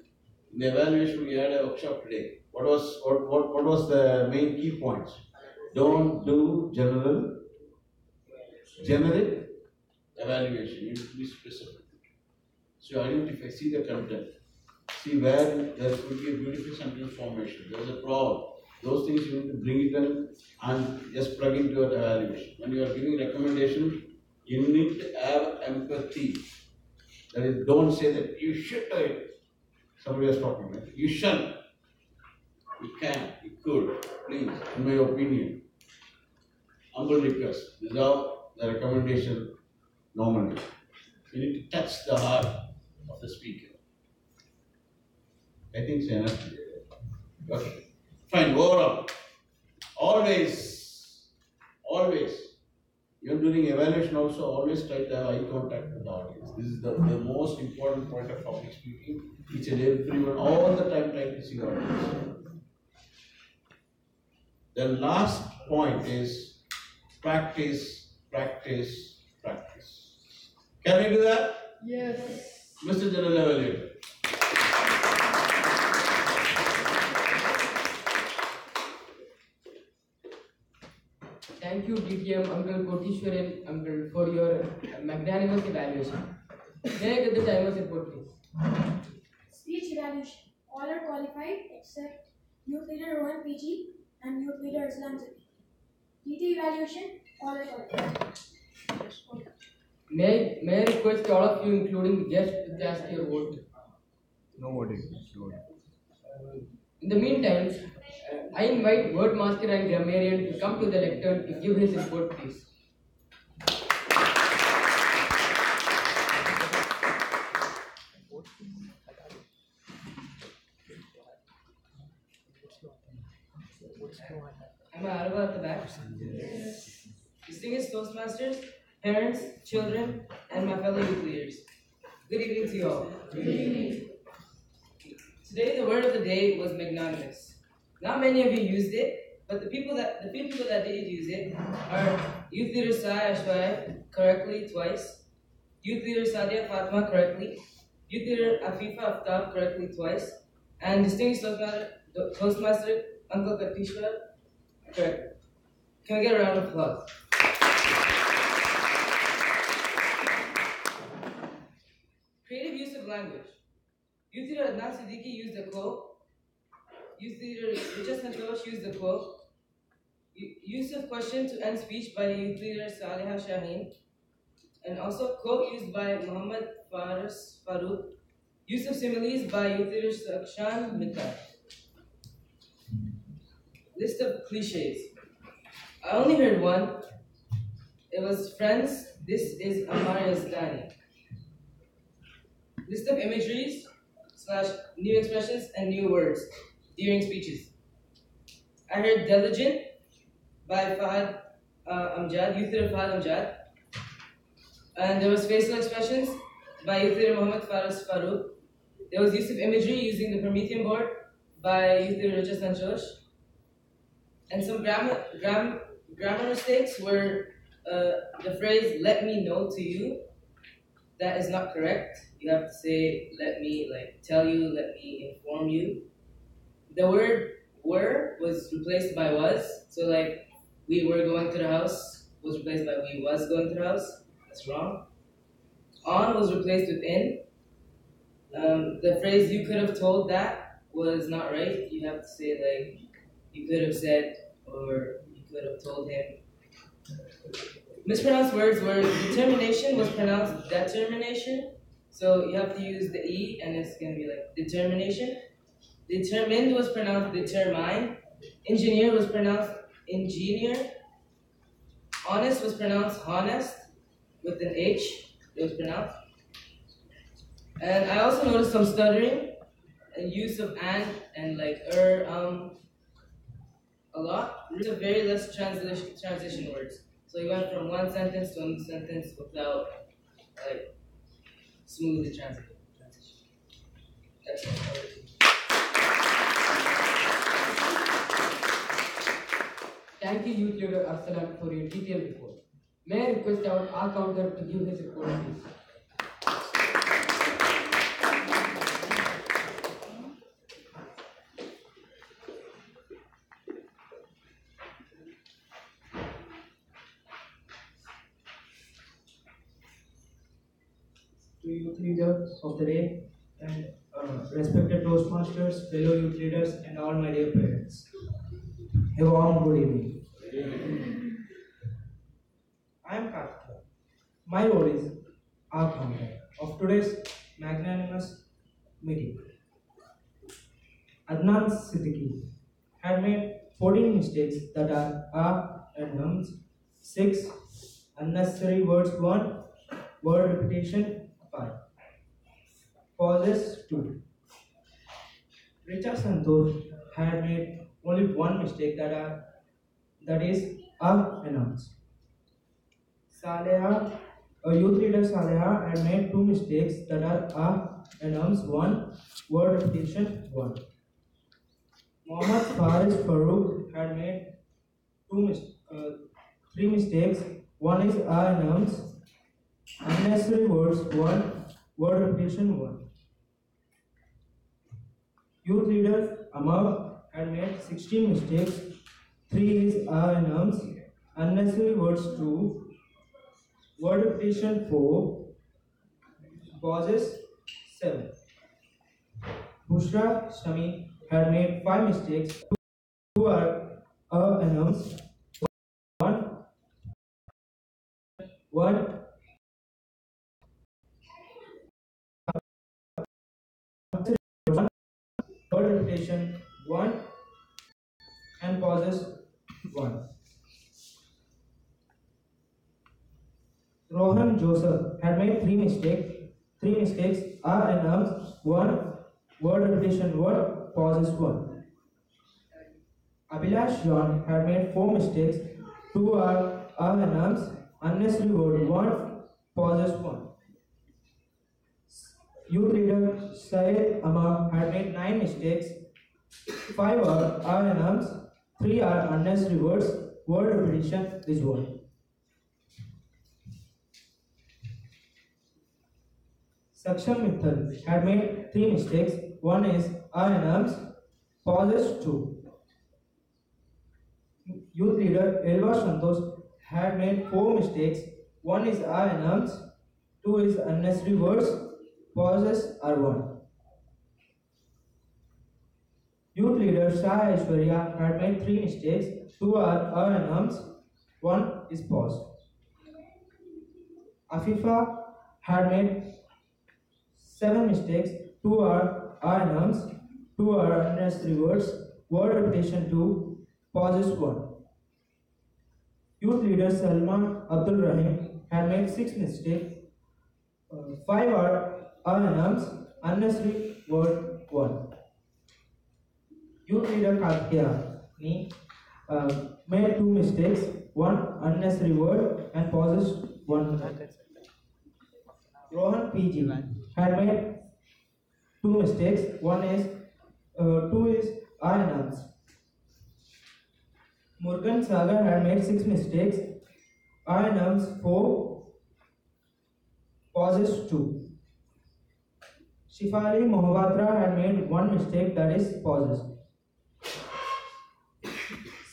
In the evaluation, we had a workshop today. What was the main key points? Don't do generic evaluation. You need to be specific. So identify, see the content. See where there could be a beautiful sentence formation. There's a problem. Those things you need to bring it in and just plug into your evaluation. When you are giving recommendation, you need to have empathy. That is, don't say that you should do it. Somebody was talking, right? You shall. You can, you could, please, in my opinion. Humble request. This is how the recommendation normally. You need to touch the heart of the speaker. I think it's enough. Okay. Fine, overall. Always, even during evaluation also, always try to have eye contact with the audience. This is the most important point of public speaking. Each and everyone, all the time try to see the audience. The last point is practice, practice, practice. Can we do that? Yes. Mr. General Evaluator. Thank Thank you, DTM Uncle Kotishwaran Uncle, for your magnanimous evaluation. May I get the timer's report, please? Speech evaluation. All are qualified except Youth Leader Rohan PG and Youth Leader Islam Zaki. DT evaluation. All are qualified. May I request all of you, including the guests, to cast your vote? No voting. No. In the meantime, I invite Wordmaster and Grammarian to come to the lectern to give his report, please. Am I audible at the back? Yes. Distinguished Toastmasters, parents, children, and my fellow youth leaders. Good evening to you all. Good evening. Today the word of the day was magnanimous. Not many of you used it, but the few people that did use it are Youth Leader Sai Ashwai correctly twice, Youth Leader Sadia Fatma correctly, Youth Leader Afifa Aftab correctly twice, and Distinguished Toastmaster Uncle Katishwar correctly. Can we get a round of applause? Creative use of language. Youth Leader Adnan Siddiqui used a quote. Youth Leader Richard Santosh used a quote. Use of question to end speech by Youth Leader Saliha Shaheen. And also quote used by Muhammad Faris Farooq. Use of similes by Youth Leader Sakshan Mita. List of cliches. I only heard one. It was friends, this is Amar Yazdani. List of imageries / new expressions and new words during speeches. I heard diligent by Fahad Amjad, Youth Leader Fahad Amjad. And there was facial expressions by Youth Leader Muhammad Faris Farooq. There was use of imagery using the Promethean board by Youth Leader Richard Santosh. And some grammar mistakes were the phrase "let me know to you." That is not correct. You have to say "let me," like tell you, "let me inform you." The word "were" was replaced by "was." So like "we were going to the house" was replaced by "we was going to the house." That's wrong. "On" was replaced with "in." The phrase "you could have told that" was not right. You have to say like "you could have said" or "you could have told him." Mispronounced words were determination was pronounced determination. So you have to use the E and it's going to be like determination. Determined was pronounced determine. Engineer was pronounced engineer. Honest was pronounced honest with an H. It was pronounced. And I also noticed some stuttering and use of and like a lot. Use of very less transition words. So you went from one sentence to another sentence without like smoothly transition. That's all. Thank you, Youth Leader Arsalan, for your detailed report. May I request our counter to give his report, please? To youth leaders of the day and respected Toastmasters, fellow youth leaders, and all my dear parents. A warm good evening. I am Karthika. My role is our counter of today's magnanimous meeting. Adnan Siddiqui had made 14 mistakes that are and ums, 6 unnecessary words, 1 word repetition, 5 pauses, 2. Richard Santosh had made only one mistake that is announce. Saleha, a youth leader Saleha had made 2 mistakes that are announce, 1 word repetition, 1. Muhammad Faris Farooq had made 3 mistakes. 1 is announce, unnecessary words, 1 word repetition, 1. Youth leader Amar had made 16 mistakes. 3 is announce, unnecessary words 2, word repetition 4, pauses 7. Bushra Shami had made 5 mistakes. 2 are announced. 1 word repetition 1 and pauses 1. Rohan Joseph had made 3 mistakes. 3 mistakes are announced. 1 word repetition 1 pauses 1. Abhilash John had made 4 mistakes. 2 are announced. Unnecessary word 1 pauses 1. Youth leader Syed Amar had made 9 mistakes. 5 are announced. 3 are unnecessary words. Word repetition is 1. Saksham Mittal had made 3 mistakes. 1 is announced. Pauses 2. Youth leader Elva Santosh had made 4 mistakes. 1 is announced. 2 is unnecessary words. Pauses are 1. Youth leader Shah Aishwarya had made 3 mistakes. 2 are announced. 1 is pause. Afifa had made 7 mistakes. 2 are announced. 2 are unnecessary words. Word repetition 2. Pauses 1. Youth leader Salman Abdul Rahim had made 6 mistakes. 5 are announced. Unnecessary word 1. Youth leader Karthikeya made 2 mistakes. 1 unnecessary word and pauses 1. Rohan PG had made 2 mistakes. 2 is announced. Murugan Sagar had made 6 mistakes. Announced 4, pauses 2. Shifali Mohapatra had made 1 mistake, that is pauses.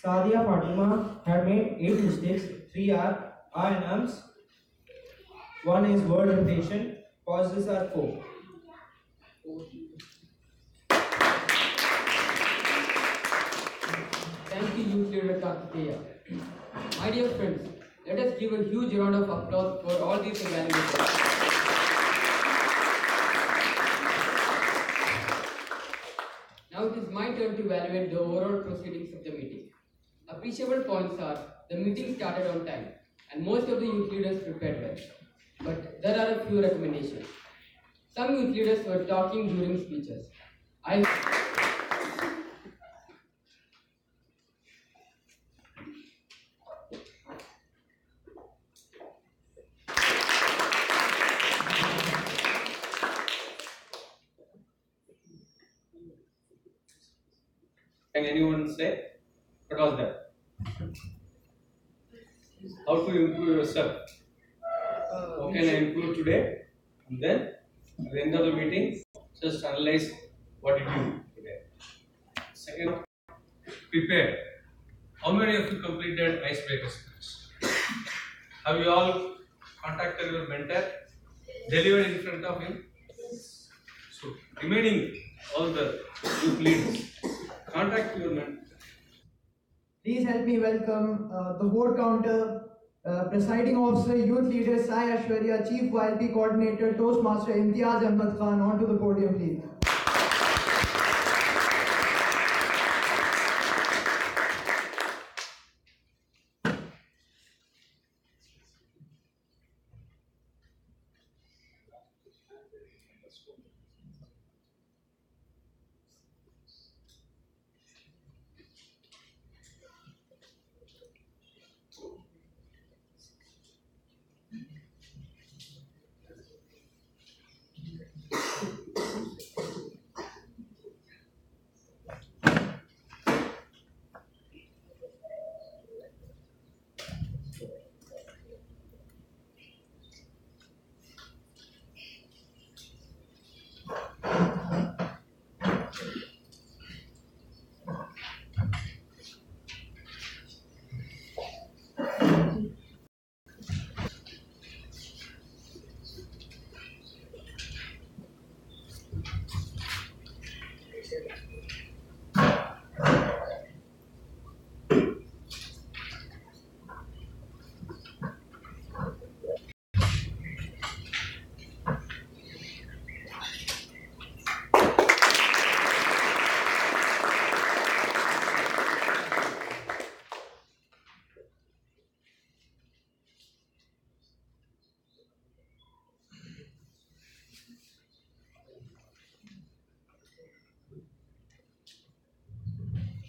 Sadia Fatima had made 8 mistakes. 3 are announced. 1 is word repetition. Pauses are 4. Thank you, Youth Leader Karthikeya. My dear friends, let us give a huge round of applause for all these evaluations. Now it is my turn to evaluate the overall proceedings of the meeting. Appreciable points are the meeting started on time and most of the youth leaders prepared well. But there are a few recommendations. Some youth leaders were talking during speeches. Can anyone say what was that? How to improve yourself? How can I improve today? And then at the end of the meeting, just analyze what did you do today. Second, prepare. How many of you completed icebreaker speech? Have you all contacted your mentor? Delivered in front of him? So, remaining all the youth leaders, contact your mentor. Please help me welcome the vote counter, presiding officer, youth leader Sai Ashwarya, chief YLP coordinator, Toastmaster Imtiaz Ahmad Khan onto the podium, please.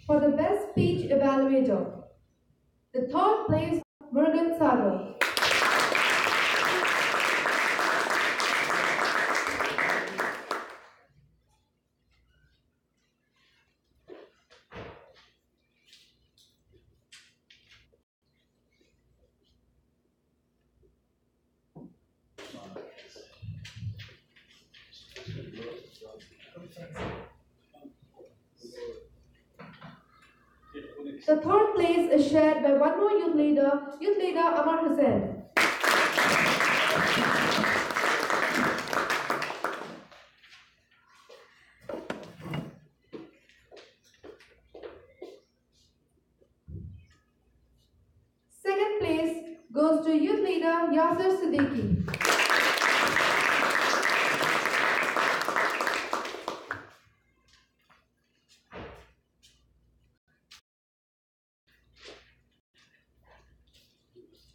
For the best speech evaluator, the third place, Murugan Sagar. The third place is shared by one more youth leader Amar Hussain. Second place goes to youth leader Yasir Siddiqui.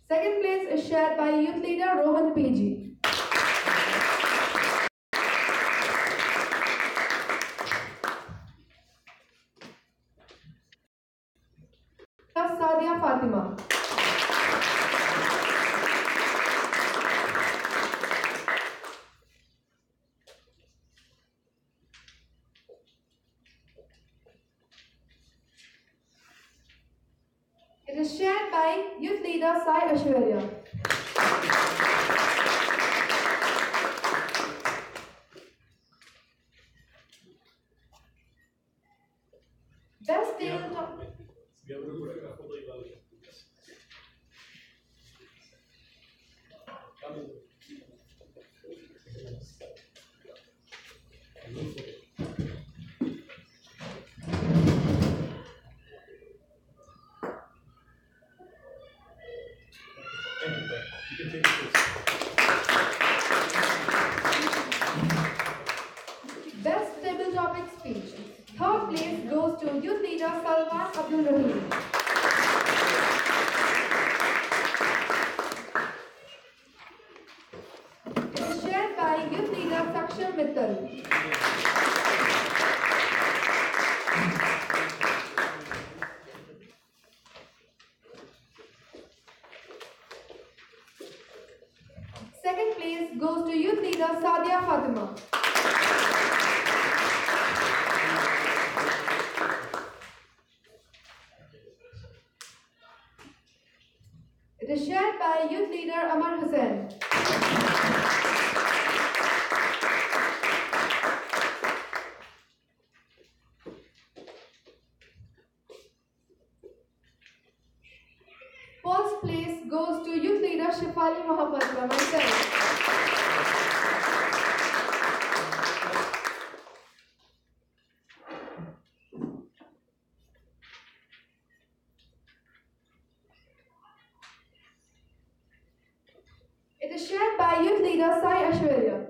Second place is shared by youth leader Rohan PG. Sadia Fatima. It is shared by youth leader Sai Ashwarya. Best tabletop. Best table topic speech. Third place goes to youth leader Salman Abdul Rahim. It is shared by youth leader Saksham Mittal. Second place goes to youth leader Sadia Fatima. It is shared by youth leader Amar Hussain. First place goes to youth leader Shifali Muhammad by myself. It is shared by youth leader Sai Ashwarya.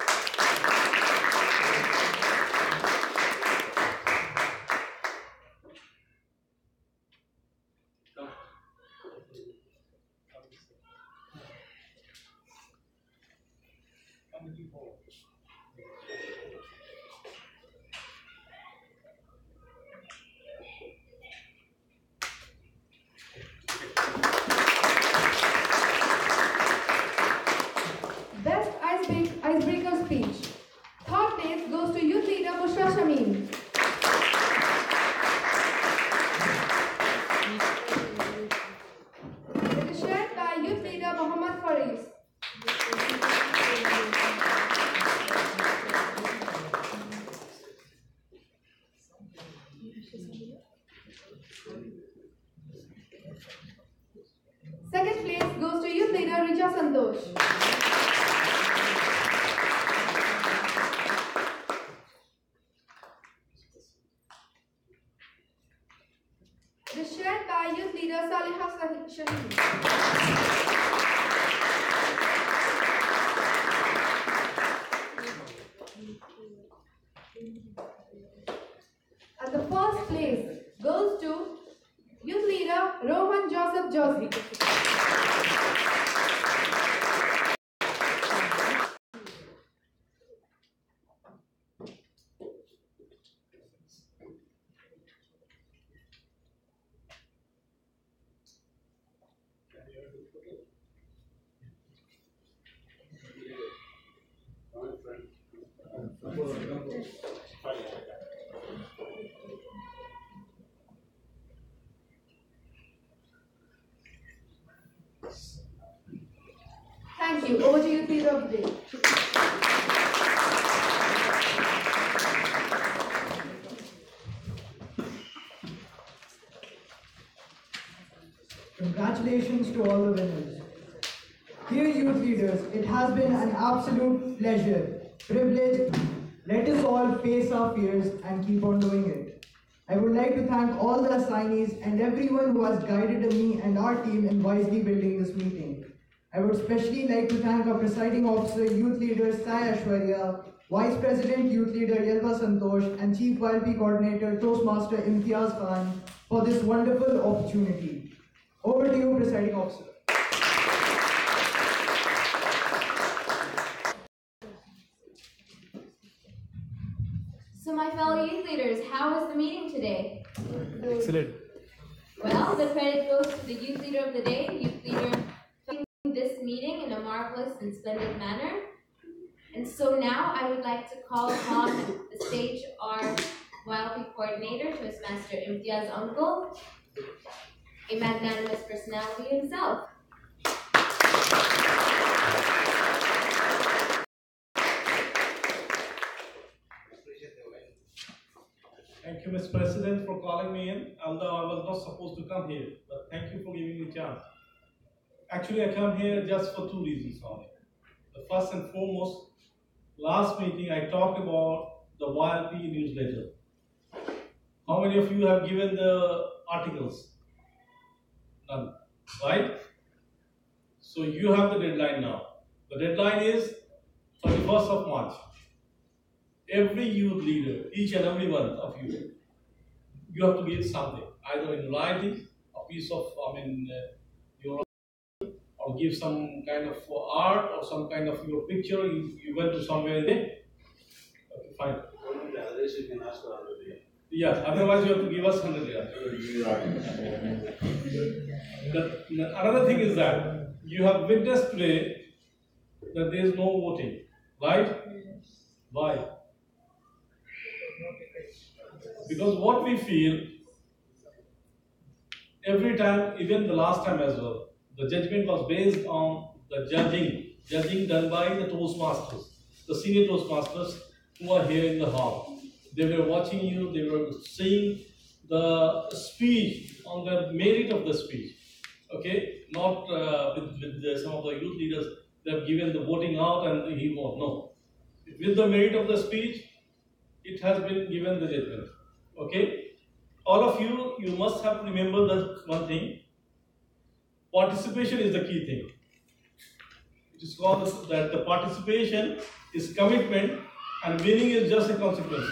Best icebreaker speech. Third place goes to youth leader Bushra Shameen. It is shared by youth leader Muhammad Faris. Second place goes to youth leader Richa Santosh. It is shared by youth leader Saliha Shaheen. And the first place goes to youth leader Rohan Joseph Josie. you. Over to Youth Leader of the Day. Congratulations to all the winners. Dear youth leaders, it has been an absolute pleasure, privilege. Let us all face our fears and keep on doing it. I would like to thank all the assignees and everyone who has guided me and our team in wisely building this meeting. I would especially like to thank our presiding officer, youth leader Sai Ashwarya, Vice President Youth Leader Yelva Santosh, and Chief YLP Coordinator Toastmaster Imtiaz Khan for this wonderful opportunity. Over to you, presiding officer. So my fellow youth leaders, how was the meeting today? Excellent. Well, the credit goes to the youth leader of the day, youth leader conducting this meeting in a marvelous and splendid manner. And so now I would like to call upon the stage our YLP coordinator, Toastmaster Imtiaz Uncle, a magnanimous personality himself. Thank you, Mr. President, for calling me in, although I was not supposed to come here, but thank you for giving me a chance. Actually, I come here just for two reasons only. The first and foremost, last meeting I talked about the YLP newsletter. How many of you have given the articles? None, right? So you have the deadline now. The deadline is 31st of March. Every youth leader, each and every one of you, you have to give something, either in writing, a piece of, your, or give some kind of art or some kind of your picture. You went to somewhere there. Okay, fine. Otherwise, you can ask for 100 riyal. Yes, otherwise you have to give us 100 riyal. Another thing is that you have witnessed today that there is no voting, right? Why? Because what we feel, every time, even the last time as well, the judgment was based on the judging done by the Toastmasters, the senior Toastmasters who are here in the hall. They were watching you, they were seeing the speech on the merit of the speech. Okay, not with some of the youth leaders, they have given the voting out and he won. No. With the merit of the speech, it has been given the judgment. Okay? All of you, you must have remembered that one thing. Participation is the key thing. It is called that the participation is commitment and winning is just a consequence.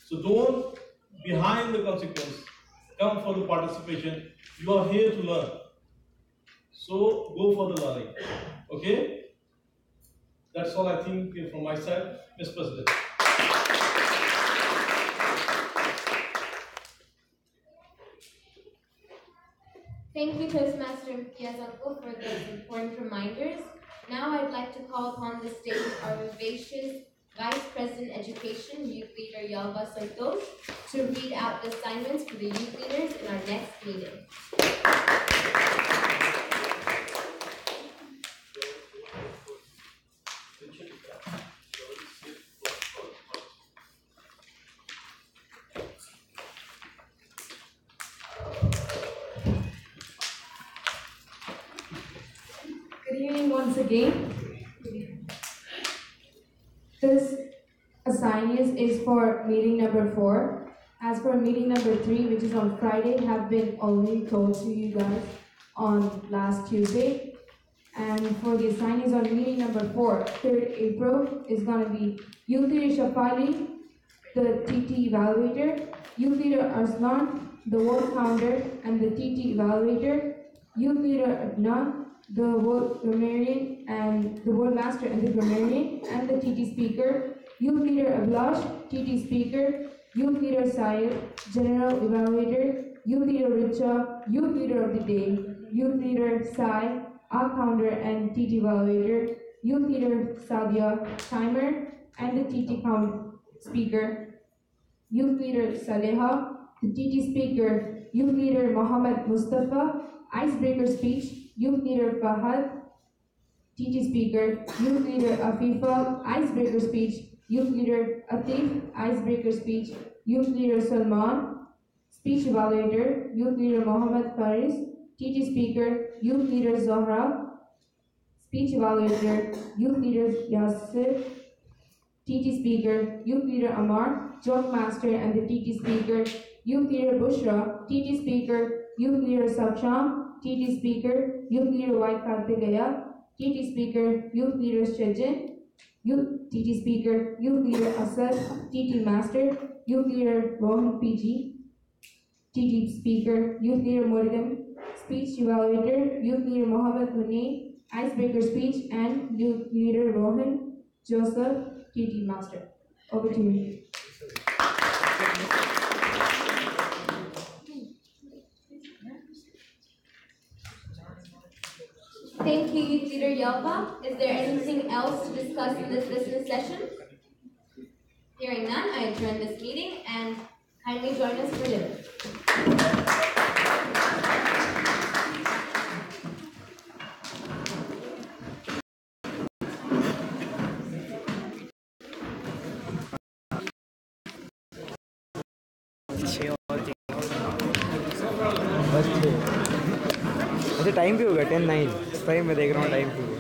So don't behind the consequence. Come for the participation. You are here to learn. So go for the learning. Okay? That's all I think from my side, Mr. President. Thank you, Toastmaster Imtiaz Uncle, for those important reminders. Now I'd like to call upon the stage our vivacious Vice President Education, Youth Leader Yelva Santosh, to read out the assignments for the youth leaders in our next meeting. Good evening once again. This assignment is for meeting number 4. As for meeting number 3, which is on Friday, have been already told to you guys on last Tuesday. And for the assignees on meeting number 4, 3rd April, is going to be Youth Leader Shafali, the TT Evaluator, Youth Leader Arslan, the World Founder and the TT Evaluator, Youth Leader Adnan, the World Grammarian and the World Master and the Grammarian and the TT Speaker, Youth Leader Ablash, TT Speaker, Youth Leader Syed, General Evaluator, Youth Leader Richa, Youth Leader of the Day, Youth Leader Sai, our Founder and TT Evaluator, Youth Leader Sadia, Timer and the TT Speaker, Youth Leader Saleha, the TT Speaker, Youth Leader Mohammed Mustafa, Icebreaker Speech, Youth Leader Fahad, TT Speaker, Youth Leader Afifa, Icebreaker Speech, Youth Leader Atif, Icebreaker Speech, Youth Leader Salman, Speech Evaluator, Youth Leader Mohammed Faris, TT Speaker, Youth Leader Zohra, Speech Evaluator, Youth Leader Yasir, TT Speaker, Youth Leader Amar, Joke Master and the TT Speaker, Youth Leader Bushra, TT Speaker, Youth Leader Saksham, TT Speaker, Youth Leader White Karthikeya, TT Speaker, Youth Leader Shajin, Youth TT Speaker, Youth Leader Asad, TT Master, Youth Leader Rohan PG, TT Speaker, Youth Leader Morgan, Speech Evaluator, Youth Leader Mohammed Huni, Icebreaker Speech, and Youth Leader Rohan Joseph, TT Master. Over to you. Thank you, Youth Leader YLP. Is there anything else to discuss in this business session? Hearing none, I adjourn this meeting and kindly join us for dinner. अच्छा time भी होगा 10:09 इस time में देख रहा हूँ time भी